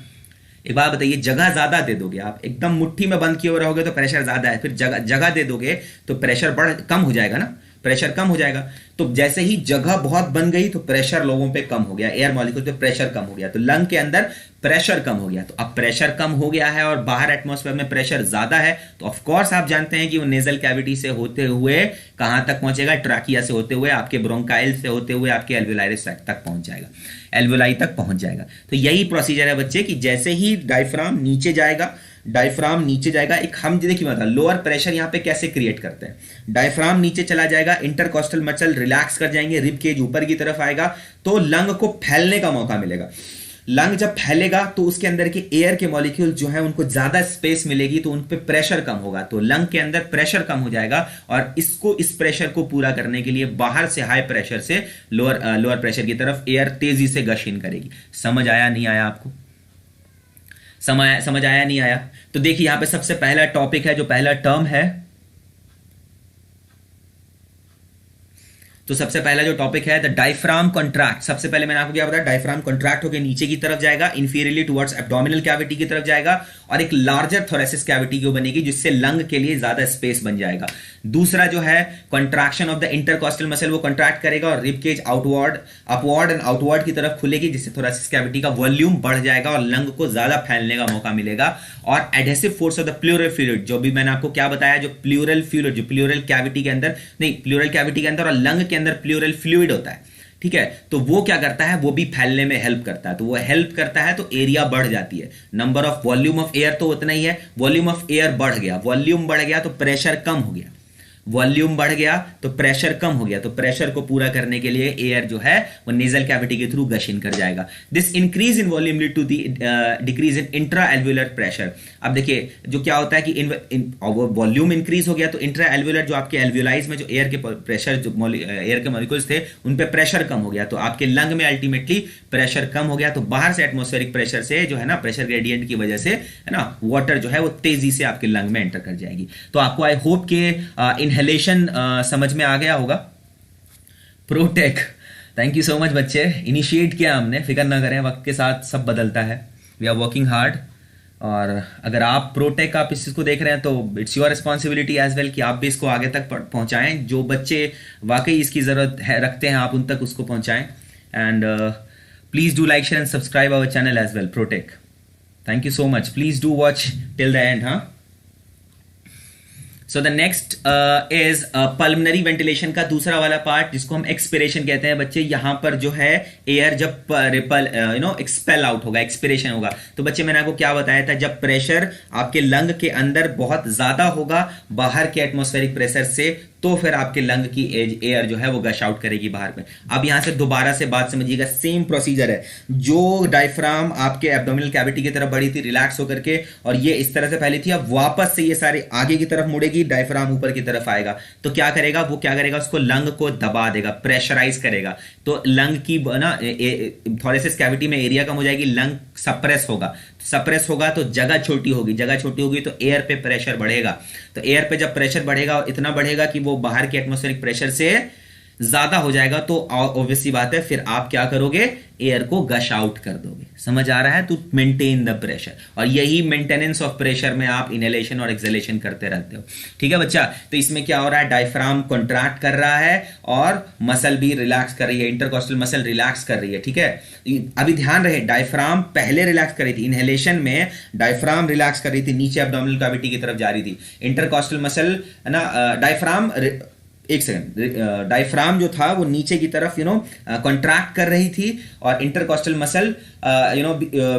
एक बात बताइए, जगह ज्यादा दे दोगे आप, एकदम मुट्ठी में बंद किए हुए रहोगे तो प्रेशर ज्यादा है, फिर जगह दे दोगे तो प्रेशर कम हो जाएगा ना, प्रेशर कम हो जाएगा। तो जैसे ही जगह बहुत बन गई तो प्रेशर लोगों पे कम हो गया, एयर मॉलिक्यूल पे प्रेशर कम हो गया, तो लंग के अंदर प्रेशर कम हो गया। तो अब प्रेशर कम हो गया है और बाहर एटमॉस्फेयर में प्रेशर ज्यादा है, तो ऑफ कोर्स आप जानते हैं कि वो नेजल कैविटी से होते हुए कहां तक पहुंचेगा? ट्रैकिया से होते हुए, आपके ब्रोंकाइल से होते हुए आपके एल्वेओलाई तक पहुंच जाएगा, एल्वेओलाई तक पहुंच जाएगा। तो यही प्रोसीजर है बच्चे कि जैसे ही डायफ्राम नीचे जाएगा, एक हम देखिए मतलब लोअर प्रेशर यहां पे कैसे क्रिएट करते हैं। डायफ्राम नीचे चला जाएगा, इंटरकॉस्टल मसल रिलैक्स कर जाएंगे, रिब केज ऊपर की तरफ आएगा, तो लंग को फैलने का मौका मिलेगा। लंग जब फैलेगा तो उसके अंदर के एयर के मॉलिक्यूल जो है उनको ज्यादा स्पेस मिलेगी, तो उन पे प्रेशर कम होगा, तो लंग के अंदर प्रेशर कम हो जाएगा, और इस प्रेशर को पूरा करने के लिए बाहर से हाई प्रेशर से लोअर प्रेशर की तरफ एयर तेजी से गश इन करेगी। समझ आया नहीं आया आपको? समझ आया नहीं आया? तो देखिए, यहां पे सबसे पहला टॉपिक है, जो पहला टर्म है, तो सबसे पहला जो टॉपिक है द डायफ्राम कॉन्ट्रैक्ट। सबसे पहले मैंने आपको क्या बताया? डायफ्राम कॉन्ट्रैक्ट होकर नीचे की तरफ जाएगा, इंफीरियरली टुवर्ड्स एब्डोमिनल कैविटी की तरफ जाएगा, और एक लार्जर थोरेसिस कैविटी को बनेगी, जिससे लंग के लिए ज्यादा स्पेस बन जाएगा। दूसरा जो है contraction of the intercostal muscle, वो कॉन्ट्रैक्ट करेगा और rib cage upward and outward की तरफ खुलेगी, जिससे थोरेसिस कैविटी का वॉल्यूम बढ़ जाएगा और लंग को ज्यादा फैलने का मौका मिलेगा। और adhesive force of the pleural fluid, जो भी मैंने आपको क्या बताया, जो प्लूरल फ्लूइड, जो प्लूरल कैविटी के अंदर नहीं, प्लूरल कैविटी के अंदर और लंग के अंदर प्लूरल फ्लूइड होता है, ठीक है, तो वो क्या करता है? वो भी फैलने में हेल्प करता है। तो वो हेल्प करता है तो एरिया बढ़ जाती है। Number of volume of air तो उतना ही है, वॉल्यूम ऑफ एयर बढ़ गया, वॉल्यूम बढ़ गया तो प्रेशर कम हो गया। वॉल्यूम बढ़ गया तो प्रेशर कम हो गया, तो प्रेशर को पूरा करने के लिए एयर जो है वो नेजल कैविटी के थ्रू गश इन कर जाएगा। This increase in volume lead to the decrease in intra alveolar pressure. अब देखिए जो क्या होता है कि वॉल्यूम इंक्रीज हो गया तो इंट्रा एल्वुलर जो आपके एल्वुलाइज में जो एयर के प्रेशर, जो एयर के मॉलिक्यूल्स थे उन पे प्रेशर कम हो गया, तो आपके लंग में अल्टीमेटली प्रेशर कम हो गया, तो बाहर से एटमॉस्फेरिक प्रेशर से जो है ना, प्रेशर ग्रेडियंट की वजह से है ना, वाटर जो है वो तेजी से आपके लंग में एंटर कर जाएगी। तो आपको आई होप के इनहेलेशन समझ में आ गया होगा। Protic, thank you so much बच्चे, इनिशिएट किया हमने, फिक्र ना करें, वक्त के साथ सब बदलता है, वी आर वर्किंग हार्ड। और अगर आप प्रोटेक आप इस चीज़ को देख रहे हैं तो it's your responsibility as well कि आप भी इसको आगे तक पहुंचाएं, जो बच्चे वाकई इसकी ज़रूरत है रखते हैं आप उन तक उसको पहुंचाएं। And please do like share and subscribe our channel as well, प्रोटेक। Thank you so much, please do watch till the end. हाँ, so the next is pulmonary ventilation का दूसरा वाला पार्ट, जिसको हम एक्सपिरेशन कहते हैं बच्चे। यहां पर जो है एयर जब एक्सपेल आउट होगा, एक्सपिरेशन होगा, तो बच्चे मैंने आपको क्या बताया था, जब प्रेशर आपके लंग के अंदर बहुत ज्यादा होगा बाहर के एटमॉस्फेरिक प्रेशर से, तो फिर आपके लंग की एयर जो है वो गश आउट करेगी बाहर में। अब यहां से दोबारा से बात समझिएगा, सेम प्रोसीजर है। जो डायफ्राम आपके एब्डोमिनल कैविटी की तरफ बढ़ी थी रिलैक्स होकर के, और ये इस तरह से फैली थी, अब वापस से ये सारे आगे की तरफ मुड़ेगी, डायफ्राम ऊपर की तरफ आएगा, तो क्या करेगा वो, क्या करेगा, उसको लंग को दबा देगा, प्रेशराइज करेगा, तो लंग की ना थोरेसिस कैविटी में एरिया कम हो जाएगी, लंग सप्रेस होगा, सप्रेस होगा तो जगह छोटी होगी, जगह छोटी होगी तो एयर पे प्रेशर बढ़ेगा, तो एयर पे जब प्रेशर बढ़ेगा इतना बढ़ेगा कि वो बाहर के एटमॉस्फेरिक प्रेशर से ज्यादा हो जाएगा, तो ऑब्वियसली बात है फिर आप क्या करोगे, एयर को गश आउट कर दोगे। समझ आ रहा है? तो मेंटेन द प्रेशर, और यही मेंटेनेंस ऑफ प्रेशर में आप इनहेलेशन और एक्सहेलेशन करते रहते हो। ठीक है बच्चा, तो इसमें क्या हो रहा है, डायफ्राम कॉन्ट्रैक्ट कर रहा है और मसल भी रिलैक्स कर रही है, इंटरकॉस्टल मसल रिलैक्स कर रही है। ठीक है, अभी ध्यान रहे, डायफ्राम पहले रिलैक्स कर रही थी, इनहेलेशन में डायफ्राम रिलैक्स कर रही थी, नीचे एब्डोमिनल कैविटी की तरफ जा रही थी, इंटरकॉस्टल मसल है ना, डायफ्राम, एक सेकंड, डायफ्राम जो था वो नीचे की तरफ कॉन्ट्रैक्ट कर रही थी, और इंटरकॉस्टल मसल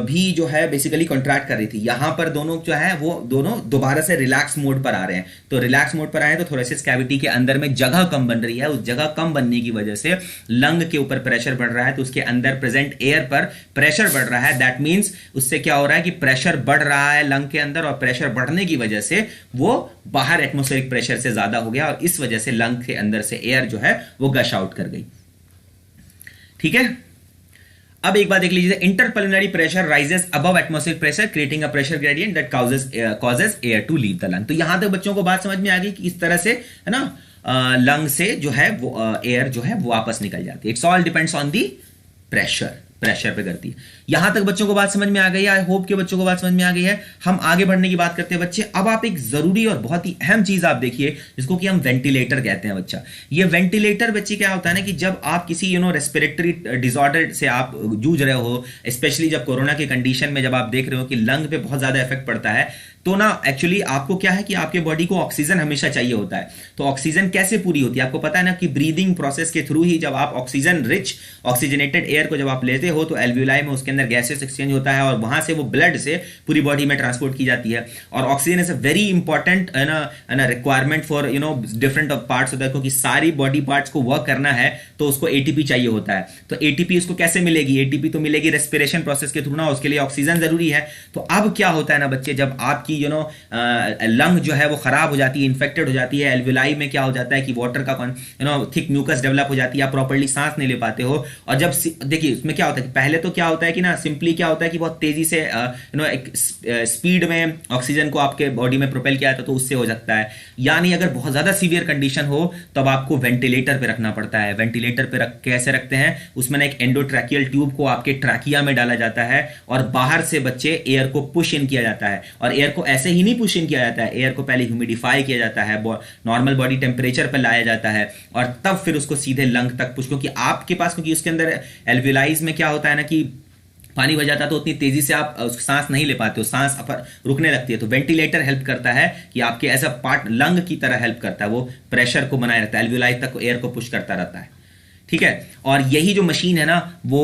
भी जो है बेसिकली कॉन्ट्रैक्ट कर रही थी। यहां पर दोनों जो है वो दोनों दोबारा से रिलैक्स मोड पर आ रहे हैं, तो रिलैक्स मोड पर आए तो थोरेसिस कैविटी के अंदर में जगह कम बन रही है, उस जगह कम बनने की वजह से लंग के ऊपर प्रेशर बढ़ रहा है, तो उसके अंदर प्रेजेंट एयर पर प्रेशर बढ़ रहा है। दैट मीन्स उससे क्या हो रहा है कि प्रेशर बढ़ रहा है लंग के अंदर, और प्रेशर बढ़ने की वजह से वो बाहर एटमॉस्फेरिक प्रेशर से ज्यादा हो गया, और इस वजह से लंग के अंदर से एयर जो है वो गश आउट कर गई। ठीक है, अब एक बात देख लीजिए, intrapulmonary pressure rises above atmospheric pressure creating a pressure gradient that causes air to leave the lung. तो यहां तक बच्चों को बात समझ में आ गई कि इस तरह से है ना लंग से जो है वो एयर जो है वो वापस निकल जाती है। It's all depends on the pressure, pressure पे करती है। यहां तक बच्चों को बात समझ में आ गई है, आई होप के बच्चों को बात समझ में आ गई है। हम आगे बढ़ने की बात करते हैं बच्चे। अब आप एक जरूरी और बहुत ही अहम चीज आप देखिए, जिसको कि हम वेंटिलेटर कहते हैं बच्चा। ये वेंटिलेटर बच्चे क्या होता है ना कि जब आप किसी रेस्पिरेटरी डिसऑर्डर से आप जूझ रहे हो, स्पेशली जब कोरोना के कंडीशन में जब आप देख रहे हो कि लंग पे बहुत ज्यादा इफेक्ट पड़ता है, तो ना एक्चुअली आपको क्या है कि आपके बॉडी को ऑक्सीजन हमेशा चाहिए होता है। तो ऑक्सीजन कैसे पूरी होती है आपको पता है ना कि ब्रीदिंग प्रोसेस के थ्रू ही, जब आप ऑक्सीजन रिच ऑक्सीजनेटेड एयर को जब आप लेते हो तो एल्वियोलाई में उसके अंदर गैसेस एक्सचेंज होता है, और वहां से वो ब्लड से पूरी बॉडी में ट्रांसपोर्ट की जाती है। और oxygen is a very important requirement for different parts होता है, क्योंकि सारी बॉडी पार्ट्स को वर्क करना है तो उसको एटीपी चाहिए होता है। तो एटीपी उसको कैसे मिलेगी, एटीपी तो मिलेगी रेस्पिरेशन प्रोसेस के थ्रू ना, उसके लिए ऑक्सीजन जरूरी है। तो अब क्या होता है ना बच्चे, जब आपकी लंग जो है वो खराब हो जाती है, इंफेक्टेड हो जाती है, एल्वियोलाई में क्या हो जाता है कि वाटर का थिक म्यूकस डेवलप हो जाती है, आप प्रॉपर्ली सांस नहीं ले पाते हो। और जब देखिए उसमें क्या होता है कि पहले तो क्या होता है कि ना सिंपली क्या होता है कि बहुत तेजी से एक स्पीड में ऑक्सीजन को आपके बॉडी में प्रोपेल किया जाता है, तो उससे हो सकता है। यानी अगर बहुत ज्यादा सीवियर कंडीशन हो तब आपको वेंटिलेटर पे रखना पड़ता है। वेंटिलेटर पे कैसे रखते हैं, उसमें एक एंडोट्रैकियल ट्यूब को आपके ट्रैकिया में डाला जाता है, और बाहर से बच्चे एयर को पुश इन किया जाता है। और एयर को ऐसे ही नहीं पुश इन किया जाता है, एयर को पहले ह्यूमिडिफाई किया जाता है, नॉर्मल बॉडी टेम्परेचर पर लाया जाता है, और तब फिर उसको सीधे लंग तक पुश, क्योंकि आपके पास, क्योंकि उसके अंदर एल्वियोलाइज में क्या होता है ना कि पानी भर जाता है, तो उतनी तेजी से आप सांस नहीं ले पाते हो, सांस रुकने लगती है। तो वेंटिलेटर हेल्प करता है कि आपके ऐसा पार्ट लंग की तरह हेल्प करता है, वो प्रेशर को बनाए रखता है, एल्वियोलाई तक एयर को पुश करता रहता है। ठीक है। और यही जो मशीन है ना, वो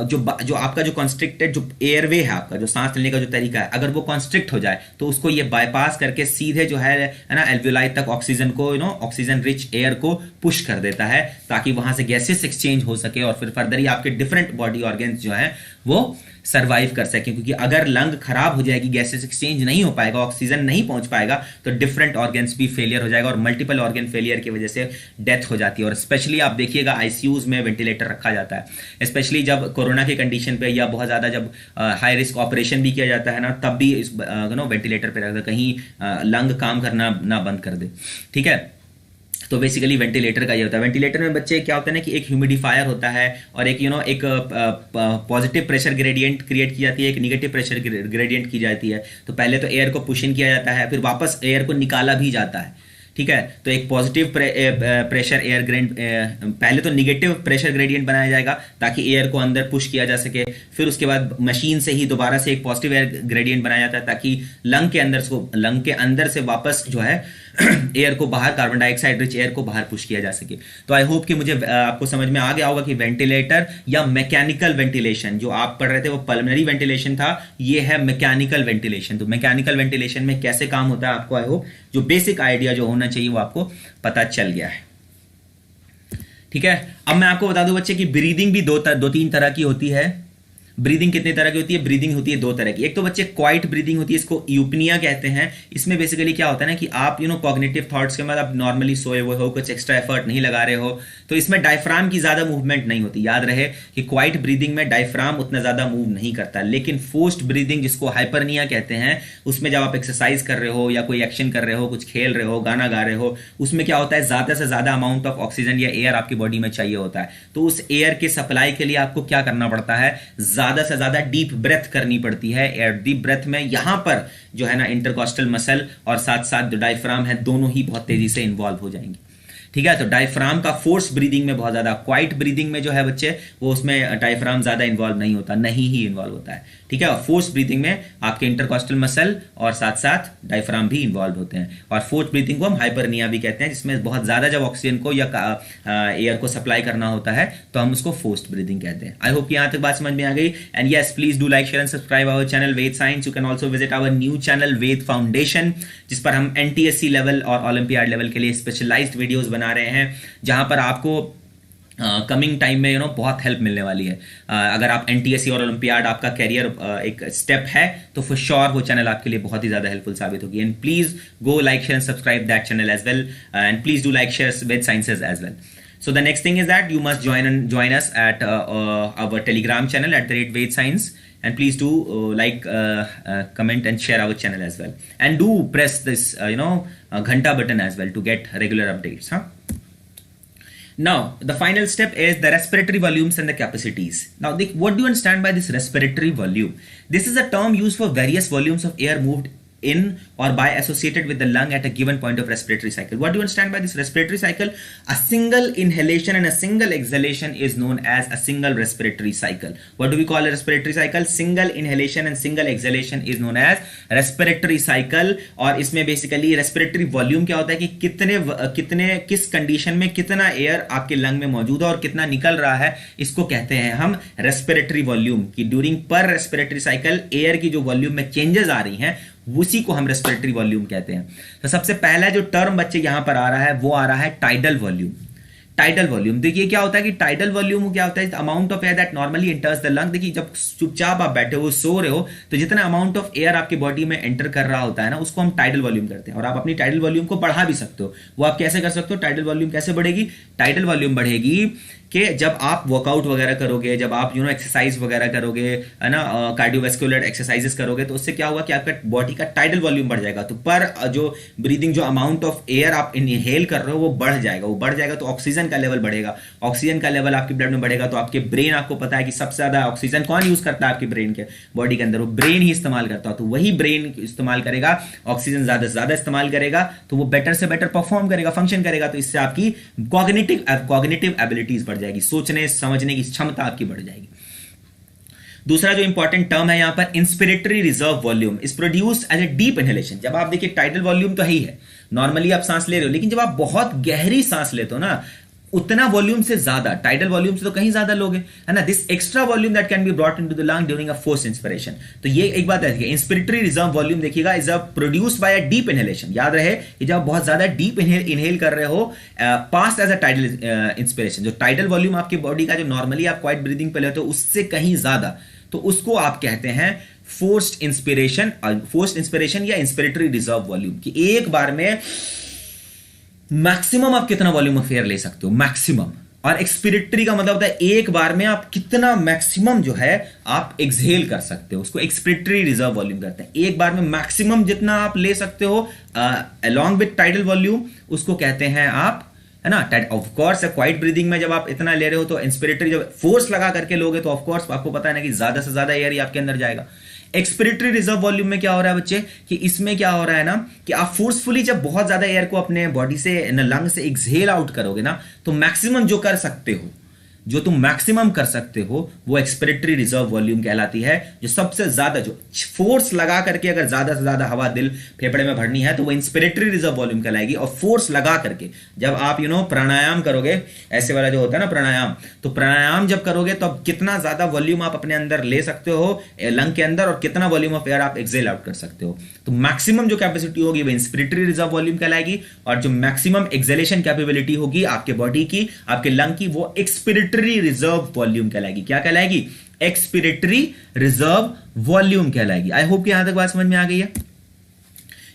जो आपका जो कॉन्स्ट्रिक्टेड जो एयरवे है, आपका जो सांस लेने का जो तरीका है, अगर वो कॉन्स्ट्रिक्ट हो जाए तो उसको ये बाईपास करके सीधे जो है ना एल्वियोलाई तक ऑक्सीजन को ऑक्सीजन रिच एयर को पुश कर देता है, ताकि वहां से गैसेस एक्सचेंज हो सके और फिर फर्दर ही आपके डिफरेंट बॉडी ऑर्गन्स जो है वो सर्वाइव कर सके। क्योंकि अगर लंग खराब हो जाएगी, गैसेस एक्सचेंज नहीं हो पाएगा, ऑक्सीजन नहीं पहुंच पाएगा, तो डिफरेंट ऑर्गन्स भी फेलियर हो जाएगा और मल्टीपल ऑर्गन फेलियर की वजह से डेथ हो जाती है। और स्पेशली आप देखिएगा आईसीयूज में वेंटिलेटर रखा जाता है, स्पेशली जब कोरोना की कंडीशन पे या बहुत ज्यादा जब हाई रिस्क ऑपरेशन भी किया जाता है ना, तब भी इस वेंटिलेटर पे रखता है, कहीं लंग काम करना ना बंद कर दे। ठीक है, तो बेसिकली वेंटिलेटर का ये होता है। वेंटिलेटर में बच्चे क्या होता है ना कि एक ह्यूमिडिफायर होता है और एक एक पॉजिटिव प्रेशर ग्रेडियंट क्रिएट की जाती है, एक निगेटिव प्रेशर ग्रेडियंट की जाती है। तो पहले तो एयर को पुश इन किया जाता है, फिर वापस एयर को निकाला भी जाता है। ठीक है, तो एक पॉजिटिव प्रेशर एयर ग्रेडियंट, पहले तो निगेटिव प्रेशर ग्रेडियंट बनाया जाएगा ताकि एयर को अंदर पुश किया जा सके, फिर उसके बाद मशीन से ही दोबारा से एक पॉजिटिव एयर ग्रेडियंट बनाया जाता है ताकि लंग के अंदर से वापस जो है एयर को बाहर, कार्बन डाइऑक्साइड रिच एयर को बाहर पुश किया जा सके। तो आई होप कि मुझे आपको समझ में आ गया होगा कि वेंटिलेटर या मैकेनिकल वेंटिलेशन, जो आप पढ़ रहे थे वो पल्मोनरी वेंटिलेशन था, ये है मैकेनिकल वेंटिलेशन। तो मैकेनिकल वेंटिलेशन में कैसे काम होता है, आपको आई होप जो बेसिक आइडिया जो होना चाहिए वो आपको पता चल गया है। ठीक है, अब मैं आपको बता दूं बच्चे कि ब्रीदिंग भी दो तीन तरह की होती है। ब्रीदिंग कितने तरह की होती है? ब्रीदिंग होती है दो तरह की। एक तो बच्चे क्वाइट ब्रीदिंग होती है, इसको यूपनिया कहते हैं। इसमें बेसिकली क्या होता है ना कि आप कॉग्निटिव थॉट्स के बाद आप नॉर्मली सोए हुए हो, कुछ एक्स्ट्रा एफर्ट नहीं लगा रहे हो, तो इसमें डायफ्राम की ज्यादा मूवमेंट नहीं होती। याद रहे कि क्वाइट ब्रीदिंग में डायफ्राम उतना ज्यादा मूव नहीं करता। लेकिन फोर्स्ड ब्रीदिंग, जिसको हाइपरनिया कहते हैं, उसमें जब आप एक्सरसाइज कर रहे हो या कोई एक्शन कर रहे हो, कुछ खेल रहे हो, गाना गा रहे हो, उसमें क्या होता है, ज्यादा से ज्यादा अमाउंट ऑफ ऑक्सीजन या एयर आपकी बॉडी में चाहिए होता है। तो उस एयर के सप्लाई के लिए आपको क्या करना पड़ता है, ज्यादा से ज्यादा डीप ब्रेथ करनी पड़ती है। एयर डीप ब्रेथ में यहां पर जो है ना इंटरकॉस्टल मसल और साथ साथ जो डायफ्राम है, दोनों ही बहुत तेजी से इन्वॉल्व हो जाएंगे। ठीक है, तो डायफ्राम का फोर्स ब्रीदिंग में बहुत ज्यादा, क्वाइट ब्रीदिंग में जो है बच्चे वो उसमें डायफ्राम ज्यादा इन्वॉल्व नहीं होता, नहीं ही इन्वॉल्व होता है। ठीक है, और फोर्स ब्रीदिंग में आपके इंटरकॉस्टल मसल और साथ साथ डायफ्राम भी इन्वॉल्व होते हैं। और फोर्स ब्रीदिंग को हम हाइपरनिया भी कहते हैं, जिसमें बहुत ज्यादा जब ऑक्सीजन को या एयर को सप्लाई करना होता है तो हम उसको फोर्स्ड ब्रीदिंग कहते हैं। आई होप यहां तक बात समझ में आ गई। And yes, please do like share and subscribe our channel Ved science. You can also visit our new channel Ved foundation, जिस पर हम एनटीएससी लेवल और ओलंपियाड लेवल के लिए स्पेशलाइज्ड वीडियोस बना रहे हैं, जहां पर आपको कमिंग टाइम में बहुत हेल्प मिलने वाली है। अगर आप एनटीएससी और ओलंपियाड आपका कैरियर एक स्टेप है, तो फॉर श्योर वो चैनल आपके लिए बहुत ही ज्यादा हेल्पफुल साबित होगी। And please go like share and subscribe that channel as well, and please do like share Ved sciences as well. So the next thing is that you must join us at our Telegram channel at @VedScience, and please do comment and share our channel as well, and do press this ghanta button as well to get regular updates. Now the final step is the respiratory volumes and the capacities. Now what do you understand by this respiratory volume? This is a term used for various volumes of air moved in or by associated with the lung at a given point of respiratory cycle. What do you understand by this respiratory cycle? A single inhalation and a single exhalation is known as a single respiratory cycle. What do we call a respiratory cycle? Single inhalation and single exhalation is known as respiratory cycle. और इसमें basically respiratory volume क्या होता है कि किस condition में कितना air आपके लंग में मौजूद है और कितना निकल रहा है, इसको कहते हैं हम respiratory volume। कि ड्यूरिंग पर respiratory cycle एयर की जो वॉल्यूम में चेंजेस आ रही हैं, उसी को हम रेस्पिरेटरी वॉल्यूम कहते हैं। तो सबसे पहला जो टर्म बच्चे यहां पर आ रहा है वो आ रहा है टाइडल वॉल्यूम। टाइडल वॉल्यूम देखिए क्या होता है कि टाइडल वॉल्यूम क्या होता है, amount of air that normally enters the lung. देखिए जब चुपचाप आप बैठे हो, सो रहे हो, तो जितना अमाउंट ऑफ एयर आपकी बॉडी में एंटर कर रहा होता है ना, उसको हम टाइडल वॉल्यूम करते हैं। और आप अपनी टाइडल वॉल्यूम को बढ़ा भी सकते हो। वो आप कैसे कर सकते हो? टाइडल वॉल्यूम कैसे बढ़ेगी? टाइडल वॉल्यूम बढ़ेगी कि जब आप वर्कआउट वगैरह करोगे, जब आप एक्सरसाइज वगैरह करोगे, है ना, कार्डियोवैस्कुलर एक्सरसाइजेस करोगे, तो उससे क्या होगा कि आपका बॉडी का टाइडल वॉल्यूम बढ़ जाएगा। तो पर जो ब्रीदिंग जो अमाउंट ऑफ एयर आप इनहेल कर रहे हो वो बढ़ जाएगा, तो ऑक्सीजन का लेवल बढ़ेगा। ऑक्सीजन का लेवल आपके ब्लड में बढ़ेगा तो आपके ब्रेन, आपको पता है कि सबसे ज्यादा ऑक्सीजन कौन यूज करता है आपके ब्रेन के बॉडी के अंदर? वो ब्रेन ही इस्तेमाल करता है। तो वही ब्रेन इस्तेमाल करेगा, ऑक्सीजन ज्यादा से ज्यादा इस्तेमाल करेगा, तो वो बेटर से बेटर परफॉर्म करेगा, फंक्शन करेगा। तो इससे आपकी कॉग्निटिव एबिलिटीज बढ़ जाएगी, सोचने समझने की क्षमता आपकी बढ़ जाएगी। दूसरा जो इंपॉर्टेंट टर्म है यहां पर, inspiratory reserve volume is produced as a deep inhalation. जब आप देखिए टाइडल वॉल्यूम तो है ही है, नॉर्मली आप सांस ले रहे हो, लेकिन जब आप बहुत गहरी सांस लेते हो ना, उतना वॉल्यूम से ज्यादा, टाइडल वॉल्यूम से तो कहीं ज्यादा लोगे, है ना, this extra volume that can be brought into the lung during a forced inspiration. तो ये एक बात है, इंस्पिरेटरी रिजर्व वॉल्यूम देखिएगा is a produced by a deep inhalation. याद रहे कि जब बहुत ज्यादा डीप इनहेल कर रहे हो past as a tidal inspiration, जो टाइडल वॉल्यूम आपकी बॉडी का जो नॉर्मली आप क्वाइट ब्रीदिंग पे लेते हो उससे कहीं ज्यादा, तो उसको आप कहते हैं फोर्स्ड इंस्पिरेशन। फोर्स्ड इंस्पिरेशन या इंस्पिरेटरी रिजर्व वॉल्यूम कि एक बार में मैक्सिमम आप कितना वॉल्यूम ऑफ एयर ले सकते हो, मैक्सिमम। और एक्सपिरेटरी का मतलब होता है एक बार में आप कितना मैक्सिमम जो है आप एक्सहेल कर सकते हो, उसको एक्सपिरेटरी रिजर्व वॉल्यूम कहते हैं। एक बार में मैक्सिमम जितना आप ले सकते हो अलोंग विद टाइडल वॉल्यूम, उसको कहते हैं आप, है ना, ऑफ कोर्स क्वाइट ब्रीदिंग में जब आप इतना ले रहे हो तो इंस्पिरेटरी जब फोर्स लगा करके लोगे तो ऑफ कोर्स आपको पता है ना कि ज्यादा से ज्यादा एयर ही आपके अंदर जाएगा। एक्सपिरेटरी रिजर्व वॉल्यूम में क्या हो रहा है बच्चे, कि इसमें क्या हो रहा है ना कि आप फोर्सफुली जब बहुत ज्यादा एयर को अपने बॉडी से, लंग से एक्सहेल आउट करोगे ना, तो मैक्सिमम जो कर सकते हो, जो तुम मैक्सिमम कर सकते हो वो एक्सपिरेटरी रिजर्व वॉल्यूम कहलाती है। जो सबसे ज्यादा, जो फोर्स लगा करके अगर ज्यादा से ज्यादा हवा दिल फेफड़े में भरनी है तो वो इंस्पिरेटरी रिजर्व वॉल्यूम कहलाएगी। और फोर्स लगा करके जब आप प्राणायाम करोगे, ऐसे वाला जो होता है ना प्राणायाम, तो प्राणायाम जब करोगे तो अब कितना ज्यादा वॉल्यूम आप अपने अंदर ले सकते हो लंग के अंदर और कितना वॉल्यूम ऑफ एयर आप एक्सहेल आउट कर सकते हो, तो मैक्सिमम जो कैपेसिटी होगी वो इंस्पिरेटरी रिजर्व वॉल्यूम कहलाएगी। और जो मैक्सिमम एक्सहेलेशन कैपेबिलिटी होगी आपके बॉडी की, आपके लंग की, वो एक्सपिरेटरी रिजर्व वॉल्यूम कहलाएगी। क्या कहलाएगी? एक्सपिरेटरी रिजर्व वॉल्यूम कहलाएगी। आई होप कि यहां तक बात समझ में आ गई है।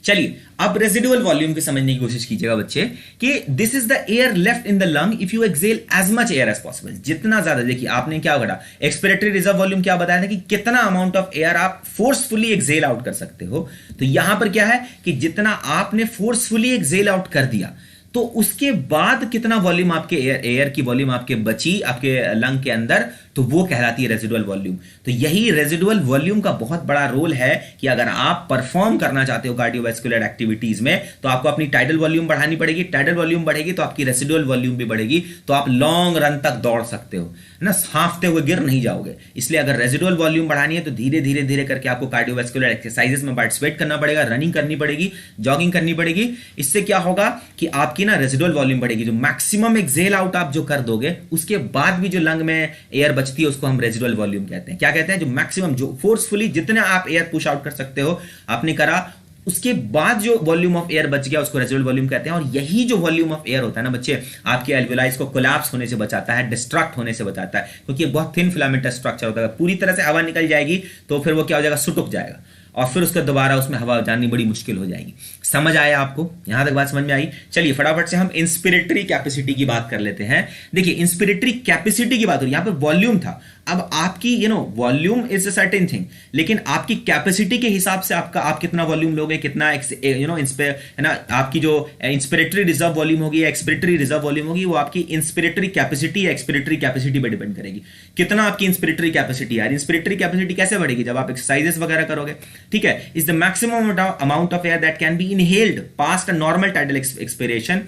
चलिए अब रेजिडुअल वॉल्यूम को समझने की कोशिश कीजिएगा बच्चे, कि this is the air left in the lung if you exhale as much air as possible. जितना ज्यादा, देखिए आपने क्या करा, एक्सपिरेटरी रिजर्व वॉल्यूम क्या बताया था कि कितना अमाउंट ऑफ एयर आप फोर्सफुली एक्सहेल आउट कर सकते हो। तो यहां पर क्या है कि जितना आपने फोर्सफुली एक्सहेल आउट कर दिया तो उसके बाद कितना वॉल्यूम आपके एयर की वॉल्यूम आपके बची आपके लंग के अंदर, तो वो कहलाती है रेजिडुअल वॉल्यूम। तो यही रेजिडुअल वॉल्यूम का बहुत बड़ा रोल है कि अगर आप परफॉर्म करना चाहते हो कार्डियोवैस्कुलर एक्टिविटीज में तो आपको अपनी टाइडल वॉल्यूम बढ़ानी पड़ेगी। टाइडल वॉल्यूम बढ़ेगी तो आपकी रेजिडुअल वॉल्यूम भी बढ़ेगी, तो आप लॉन्ग रन तक दौड़ सकते हो ना, हांफते हुए गिर नहीं जाओगे। इसलिए अगर रेजिडुअल वॉल्यूम बढ़ानी है तो धीरे धीरे धीरे करके आपको कार्डियोवैस्कुलर एक्सरसाइजेस में पार्टिसिपेट करना पड़ेगा, रनिंग करनी पड़ेगी, जॉगिंग करनी पड़ेगी। इससे क्या होगा कि आपकी ना रेजिडुअल वॉल्यूम बढ़ेगी। जो मैक्सिमम एक्सहेल आउट आप जो कर दोगे उसके बाद भी जो लंग में एयर बचती है उसको हम रेजिडुअल वॉल्यूम कहते हैं। क्या कहते हैं? जो मैक्सिमम, जो फोर्सफुली जितने आप एयर पुश आउट कर सकते हो आपने करा, उसके बाद जो वॉल्यूम ऑफ एयर बच गया उसको रेजिडुअल वॉल्यूम कहते हैं। और यही जो वॉल्यूम ऑफ एयर होता है ना बच्चे, आपके एल्वियोलाइज को कोलैप्स होने से बचाता है, डिस्ट्रक्ट होने से बचाता है, क्योंकि बहुत थिन फिलामेंटस स्ट्रक्चर होता है। पूरी तरह से हवा निकल जाएगी तो फिर वो क्या हो जाएगा, सुटुक जाएगा और फिर उसका दोबारा उसमें हवा जानी बड़ी मुश्किल हो जाएगी। समझ आया आपको? यहां तक बात समझ में आई? चलिए फटाफट से हम इंस्पिरेटरी कैपेसिटी की बात कर लेते हैं। देखिए इंस्पिरेटरी कैपेसिटी की बात हो रही है, यहां पर वॉल्यूम था। अब आपकी volume is a certain thing, लेकिन आपकी कैपेसिटी के हिसाब से आपका आप कितना वॉल्यूम लोगे, कितना है ना, आपकी जो इंस्पिरेटरी रिजर्व वॉल्यूम होगी या एक्सपिरेटरी रिजर्व वॉल्यूम होगी वो आपकी इंस्पिरेटरी कैपेसिटी या एक्सपिरेटरी कैपेसिटी पर डिपेंड करेगी। कितना आपकी इंस्पिरेटरी कैपेसिटी है। इंस्पिरेटरी कैपेसिटी कैसे बढ़ेगी? जब आप एक्सरसाइजेस वगैरह करोगे, ठीक है, is the maximum amount of air that can be inhaled past a normal tidal expiration,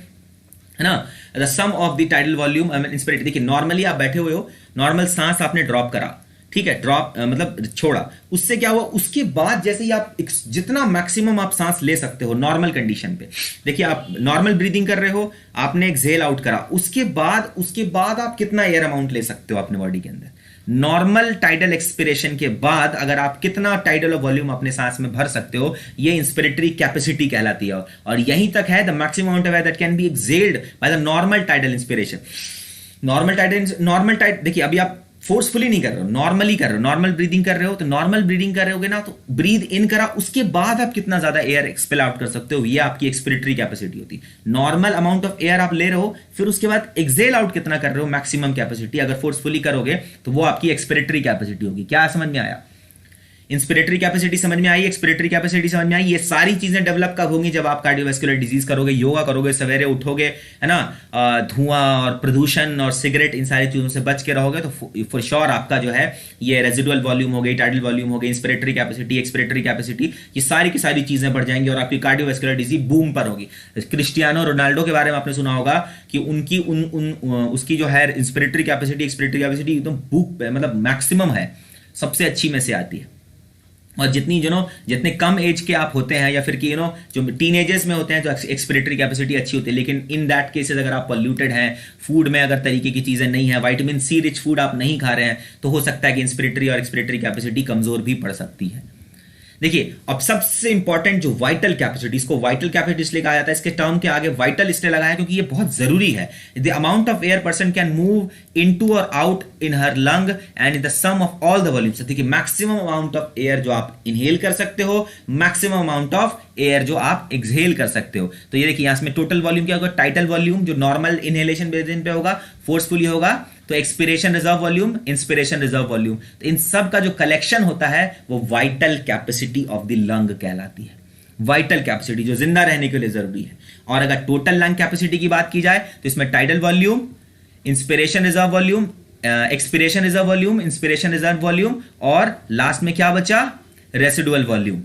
है ना, the sum of the tidal volume inspiratory. देखिए नॉर्मली आप बैठे हुए हो, नॉर्मल सांस आपने ड्रॉप करा, ठीक है, ड्रॉप मतलब छोड़ा, उससे क्या हुआ, उसके बाद जैसे ही आप जितना मैक्सिमम आप सांस ले सकते हो नॉर्मल कंडीशन पे, देखिए आप नॉर्मल ब्रीदिंग कर रहे हो, आपने एक्सहेल आउट करा, उसके बाद आप कितना एयर अमाउंट ले सकते हो अपने बॉडी के अंदर। नॉर्मल टाइडल एक्सपिरेशन के बाद अगर आप कितना टाइडल वॉल्यूम अपने सांस में भर सकते हो, ये इंस्पिरेटरी कैपेसिटी कहलाती है। और यहीं तक है the maximum amount of air that can be exhaled by the normal tidal inspiration. Normal tide, देखिए अभी आप फोर्सफुली नहीं कर रहे हो, नॉर्मली कर रहे हो, नॉर्मल ब्रीदिंग कर रहे हो, तो नॉर्मल ब्रीदिंग कर रहे होगे ना, तो ब्रीद इन करा, उसके बाद आप कितना ज्यादा एयर एक्सपेल आउट कर सकते हो, ये आपकी एक्सपिरेटरी कैपेसिटी होती है। नॉर्मल अमाउंट ऑफ एयर आप ले रहे हो, फिर उसके बाद एक्सहेल आउट कितना कर रहे हो, मैक्सिमम कैपेसिटी, अगर फोर्सफुली करोगे तो वो आपकी एक्सपिरेटरी कैपेसिटी होगी। क्या समझ में आया? इंस्पिरेटरी कैपेसिटी समझ में आई, एक्सपिरेटरी कैपेसिटी समझ में आई। ये सारी चीजें डेवलप कब होंगी? जब आप कार्डियोवैस्कुलर डिजीज करोगे, योगा करोगे, सवेरे उठोगे, है ना, धुआं और प्रदूषण और सिगरेट इन सारी चीजों से बच के रहोगे, तो फॉर श्योर आपका जो है ये रेजिडुअल वॉल्यूम हो गई, टाइडल वॉल्यूम हो गई, इंस्पिरेटरी कैपेसिटी, एक्सपिरेटरी कैपेसिटी, ये सारी की सारी चीजें बढ़ जाएंगी और आपकी कार्डियोवैस्कुलर डिजीज बूम पर होगी। क्रिस्टियानो रोनाल्डो के बारे में आपने सुना होगा कि उनकी उसकी जो है इंस्पिरेटरी कैपेसिटी, एक्सपिरेटरी कैपेसिटी एकदम बुक मतलब मैक्सिमम है, सबसे अच्छी में से आती है। और जितनी जितने कम एज के आप होते हैं या फिर कि जो टीनेजर्स में होते हैं, तो एक्सपिरेटरी कैपेसिटी अच्छी होती है। लेकिन इन दैट केसेस अगर आप पॉल्यूटेड हैं, फूड में अगर तरीके की चीजें नहीं है, विटामिन सी रिच फूड आप नहीं खा रहे हैं, तो हो सकता है कि इंस्पिरेटरी और एक्सपिरेटरी कैपेसिटी कमजोर भी पड़ सकती है। देखिए, अब सबसे इंपॉर्टेंट जो वाइटल कैपेसिटी, इसको वाइटल कैपेसिटी इसलिए कहा जाता है, इसके टर्म के आगे वाइटल इसलिए लगाया क्योंकि ये बहुत जरूरी है। The amount of air person can move into और out in her lung and in the sum of all the volumes. देखिए, मैक्सिमम अमाउंट ऑफ एयर जो आप इनहेल कर सकते हो, मैक्सिमम अमाउंट ऑफ एयर जो आप एक्सहेल कर सकते हो। तो ये देखिए, यहां में टोटल वॉल्यूम क्या होगा, टाइटल वॉल्यूम जो नॉर्मल इनहेलेशन पे होगा, फोर्सफुली होगा, तो expiration reserve volume, inspiration reserve volume, तो इन सब का जो कलेक्शन होता है वो vital capacity of the lung कहलाती है। वाइटल कैपेसिटी जो जिंदा रहने के लिए जरूरी है। और अगर टोटल लंग कैपेसिटी की बात की जाए तो इसमें tidal volume, inspiration reserve volume, expiration reserve volume, inspiration reserve volume, और लास्ट में क्या बचा, रेसिडुअल वॉल्यूम।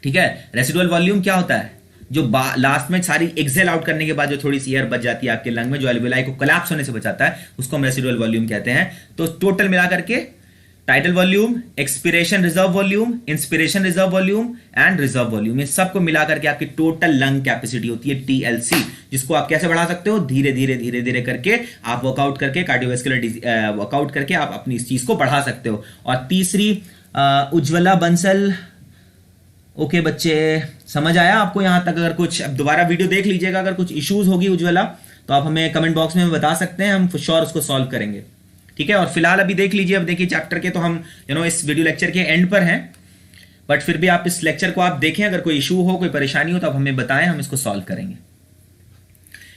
ठीक है, रेसिडुअल वॉल्यूम क्या होता है, जो लास्ट में सारी एक्सेल आउट करने के बाद जो थोड़ी सी एयर बच जाती है आपके लंग में, जो एल्वियोलाई को कोलैप्स होने से बचाता है, उसको हम रेसिडुअल वॉल्यूम कहते हैं। तो टोटल मिलाकर के title volume, expiration reserve volume, inspiration reserve volume and reserve volume, ये सबको मिलाकर के आपकी टोटल लंग कैपेसिटी होती है टीएलसी, जिसको आप कैसे बढ़ा सकते हो, धीरे धीरे धीरे धीरे करके आप वर्कआउट करके, कार्डियोवैस्कुलर वर्कआउट करके आप अपनी इस चीज को बढ़ा सकते हो। और तीसरी उज्ज्वला बंसल, ओके बच्चे, समझ आया आपको यहां तक? अगर कुछ, अब दोबारा वीडियो देख लीजिएगा, अगर कुछ इश्यूज होगी उज्ज्वला तो आप हमें कमेंट बॉक्स में बता सकते हैं, हम फॉर श्योर उसको सॉल्व करेंगे। ठीक है, और फिलहाल अभी देख लीजिए, अब देखिए चैप्टर के तो हम इस वीडियो लेक्चर के एंड पर हैं, बट फिर भी आप इस लेक्चर को आप देखें, अगर कोई इशू हो, कोई परेशानी हो तो आप हमें बताएं, हम इसको सॉल्व करेंगे।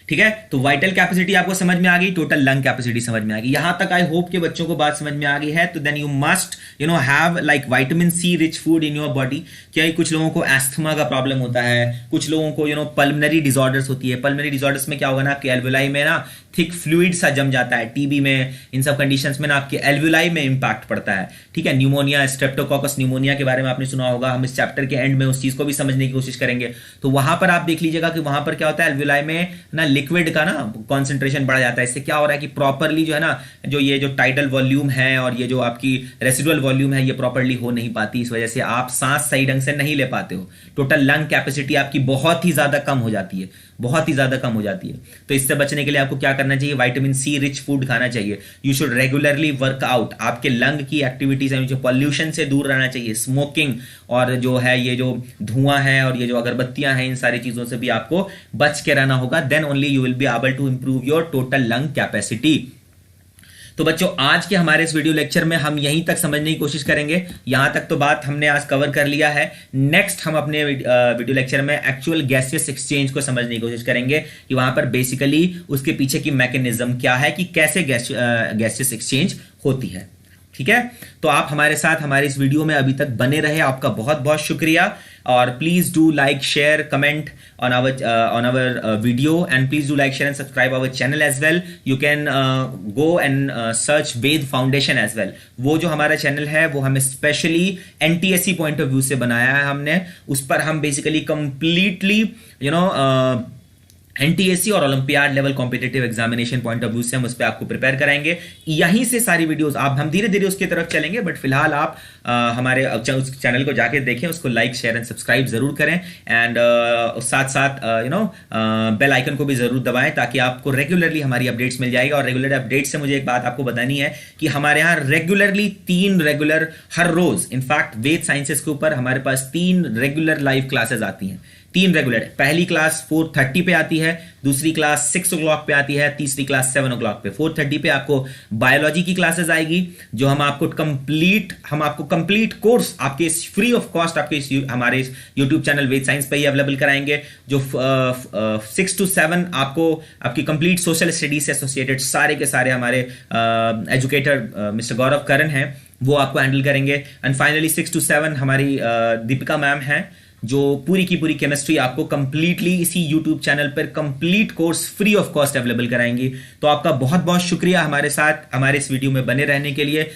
ठीक है, तो वाइटल कैपेसिटी आपको समझ में आ गई, टोटल लंग कैपेसिटी समझ में आ गई। यहां तक आई होप के बच्चों को बात समझ में आ गई है। तो then you must have like vitamin C rich food in your body. क्या कुछ लोगों को एस्थमा का प्रॉब्लम होता है, कुछ लोगों को पल्मनरी डिसऑर्डर्स होती है। पल्मनरी डिसऑर्डर्स में क्या होगा ना, आपके एल्वियोलाई में ना थिक फ्लूइड सा जम जाता है। टीबी में, इन सब कंडीशंस में ना आपके एल्वियोलाई में इंपैक्ट पड़ता है। ठीक है, न्यूमोनिया, स्ट्रेप्टोकोकस न्यूमोनिया के बारे में आपने सुना होगा, हम इस चैप्टर के एंड में उस चीज को भी समझने की कोशिश करेंगे। तो वहां पर आप देख लीजिएगा कि वहां पर क्या होता है, एल्वियोलाई में ना लिक्विड का ना कॉन्सेंट्रेशन बढ़ जाता है। इससे क्या हो रहा है कि प्रॉपरली जो है ना, जो टाइडल वॉल्यूम है और ये जो आपकी रेसिडुअल वॉल्यूम है, ये प्रॉपरली हो नहीं पाती। इस वजह से आप सांस सही ढंग से नहीं ले पाते हो। टोटल लंग कैपेसिटी आपकी बहुत ही ज्यादा कम हो जाती है, बहुत ही ज्यादा कम हो जाती है। तो इससे बचने के लिए आपको क्या करना चाहिए, विटामिन सी रिच फूड खाना चाहिए। You should regularly work out. आपके लंग की एक्टिविटीज है, जो पॉल्यूशन से दूर रहना चाहिए, स्मोकिंग और जो है ये जो धुआं है और ये जो अगरबत्तियां हैं, इन सारी चीजों से भी आपको बच के रहना होगा। Then only you will be able to improve your total lung capacity. तो बच्चों, आज के हमारे इस वीडियो लेक्चर में हम यहीं तक समझने की कोशिश करेंगे। यहां तक तो बात हमने आज कवर कर लिया है। नेक्स्ट हम अपने वीडियो लेक्चर में एक्चुअल गैसियस एक्सचेंज को समझने की कोशिश करेंगे कि वहां पर बेसिकली उसके पीछे की मैकेनिज्म क्या है, कि कैसे गैसियस एक्सचेंज होती है। ठीक है, तो आप हमारे साथ हमारे इस वीडियो में अभी तक बने रहे, आपका बहुत बहुत शुक्रिया। और please do like, share, comment on our video, and please do like, share and subscribe our channel as well. You can go and search Ved Foundation as well. वो जो हमारा चैनल है वो हमें specially NTSC point of view से बनाया है हमने। उस पर हम बेसिकली कंप्लीटली एनटीएससी और olympiad level competitive examination point of view से हम उस पर आपको प्रिपेयर कराएंगे। यहीं से सारी वीडियोस हम धीरे धीरे उसकी तरफ चलेंगे, बट फिलहाल आप हमारे उस चैनल को जाके देखें, उसको लाइक, शेयर एंड सब्सक्राइब जरूर करें, एंड साथ साथ बेल आइकन को भी जरूर दबाएं, ताकि आपको रेगुलरली हमारी अपडेट्स मिल जाएगा। और रेगुलर अपडेट से मुझे एक बात आपको बतानी है कि हमारे यहाँ रेगुलरली 3 रेगुलर हर रोज, इनफैक्ट वेद साइंसेस के ऊपर हमारे पास 3 रेगुलर लाइव क्लासेस आती हैं। 3 रेगुलर। पहली क्लास 4:30 पे आती है, दूसरी क्लास 6 o'clock पे आती है, तीसरी क्लास 7 o'clock पे। 4:30 पे आपको बायोलॉजी की क्लासेस आएगी, जो हम आपको कंप्लीट कोर्स आपके फ्री ऑफ कॉस्ट आपके हमारे यूट्यूब चैनल वेद साइंस पे ही अवेलेबल कराएंगे। जो 6 to 7 आपको आपकी कंप्लीट सोशल स्टडीज से एसोसिएटेड सारे के सारे हमारे एजुकेटर मिस्टर गौरव करन हैं, वो आपको हैंडल करेंगे। एंड फाइनली 6 to 7 हमारी दीपिका मैम हैं, जो पूरी की पूरी केमिस्ट्री आपको कंप्लीटली इसी यूट्यूब चैनल पर complete course free of cost available कराएंगी। तो आपका बहुत बहुत शुक्रिया हमारे साथ हमारे इस वीडियो में बने रहने के लिए।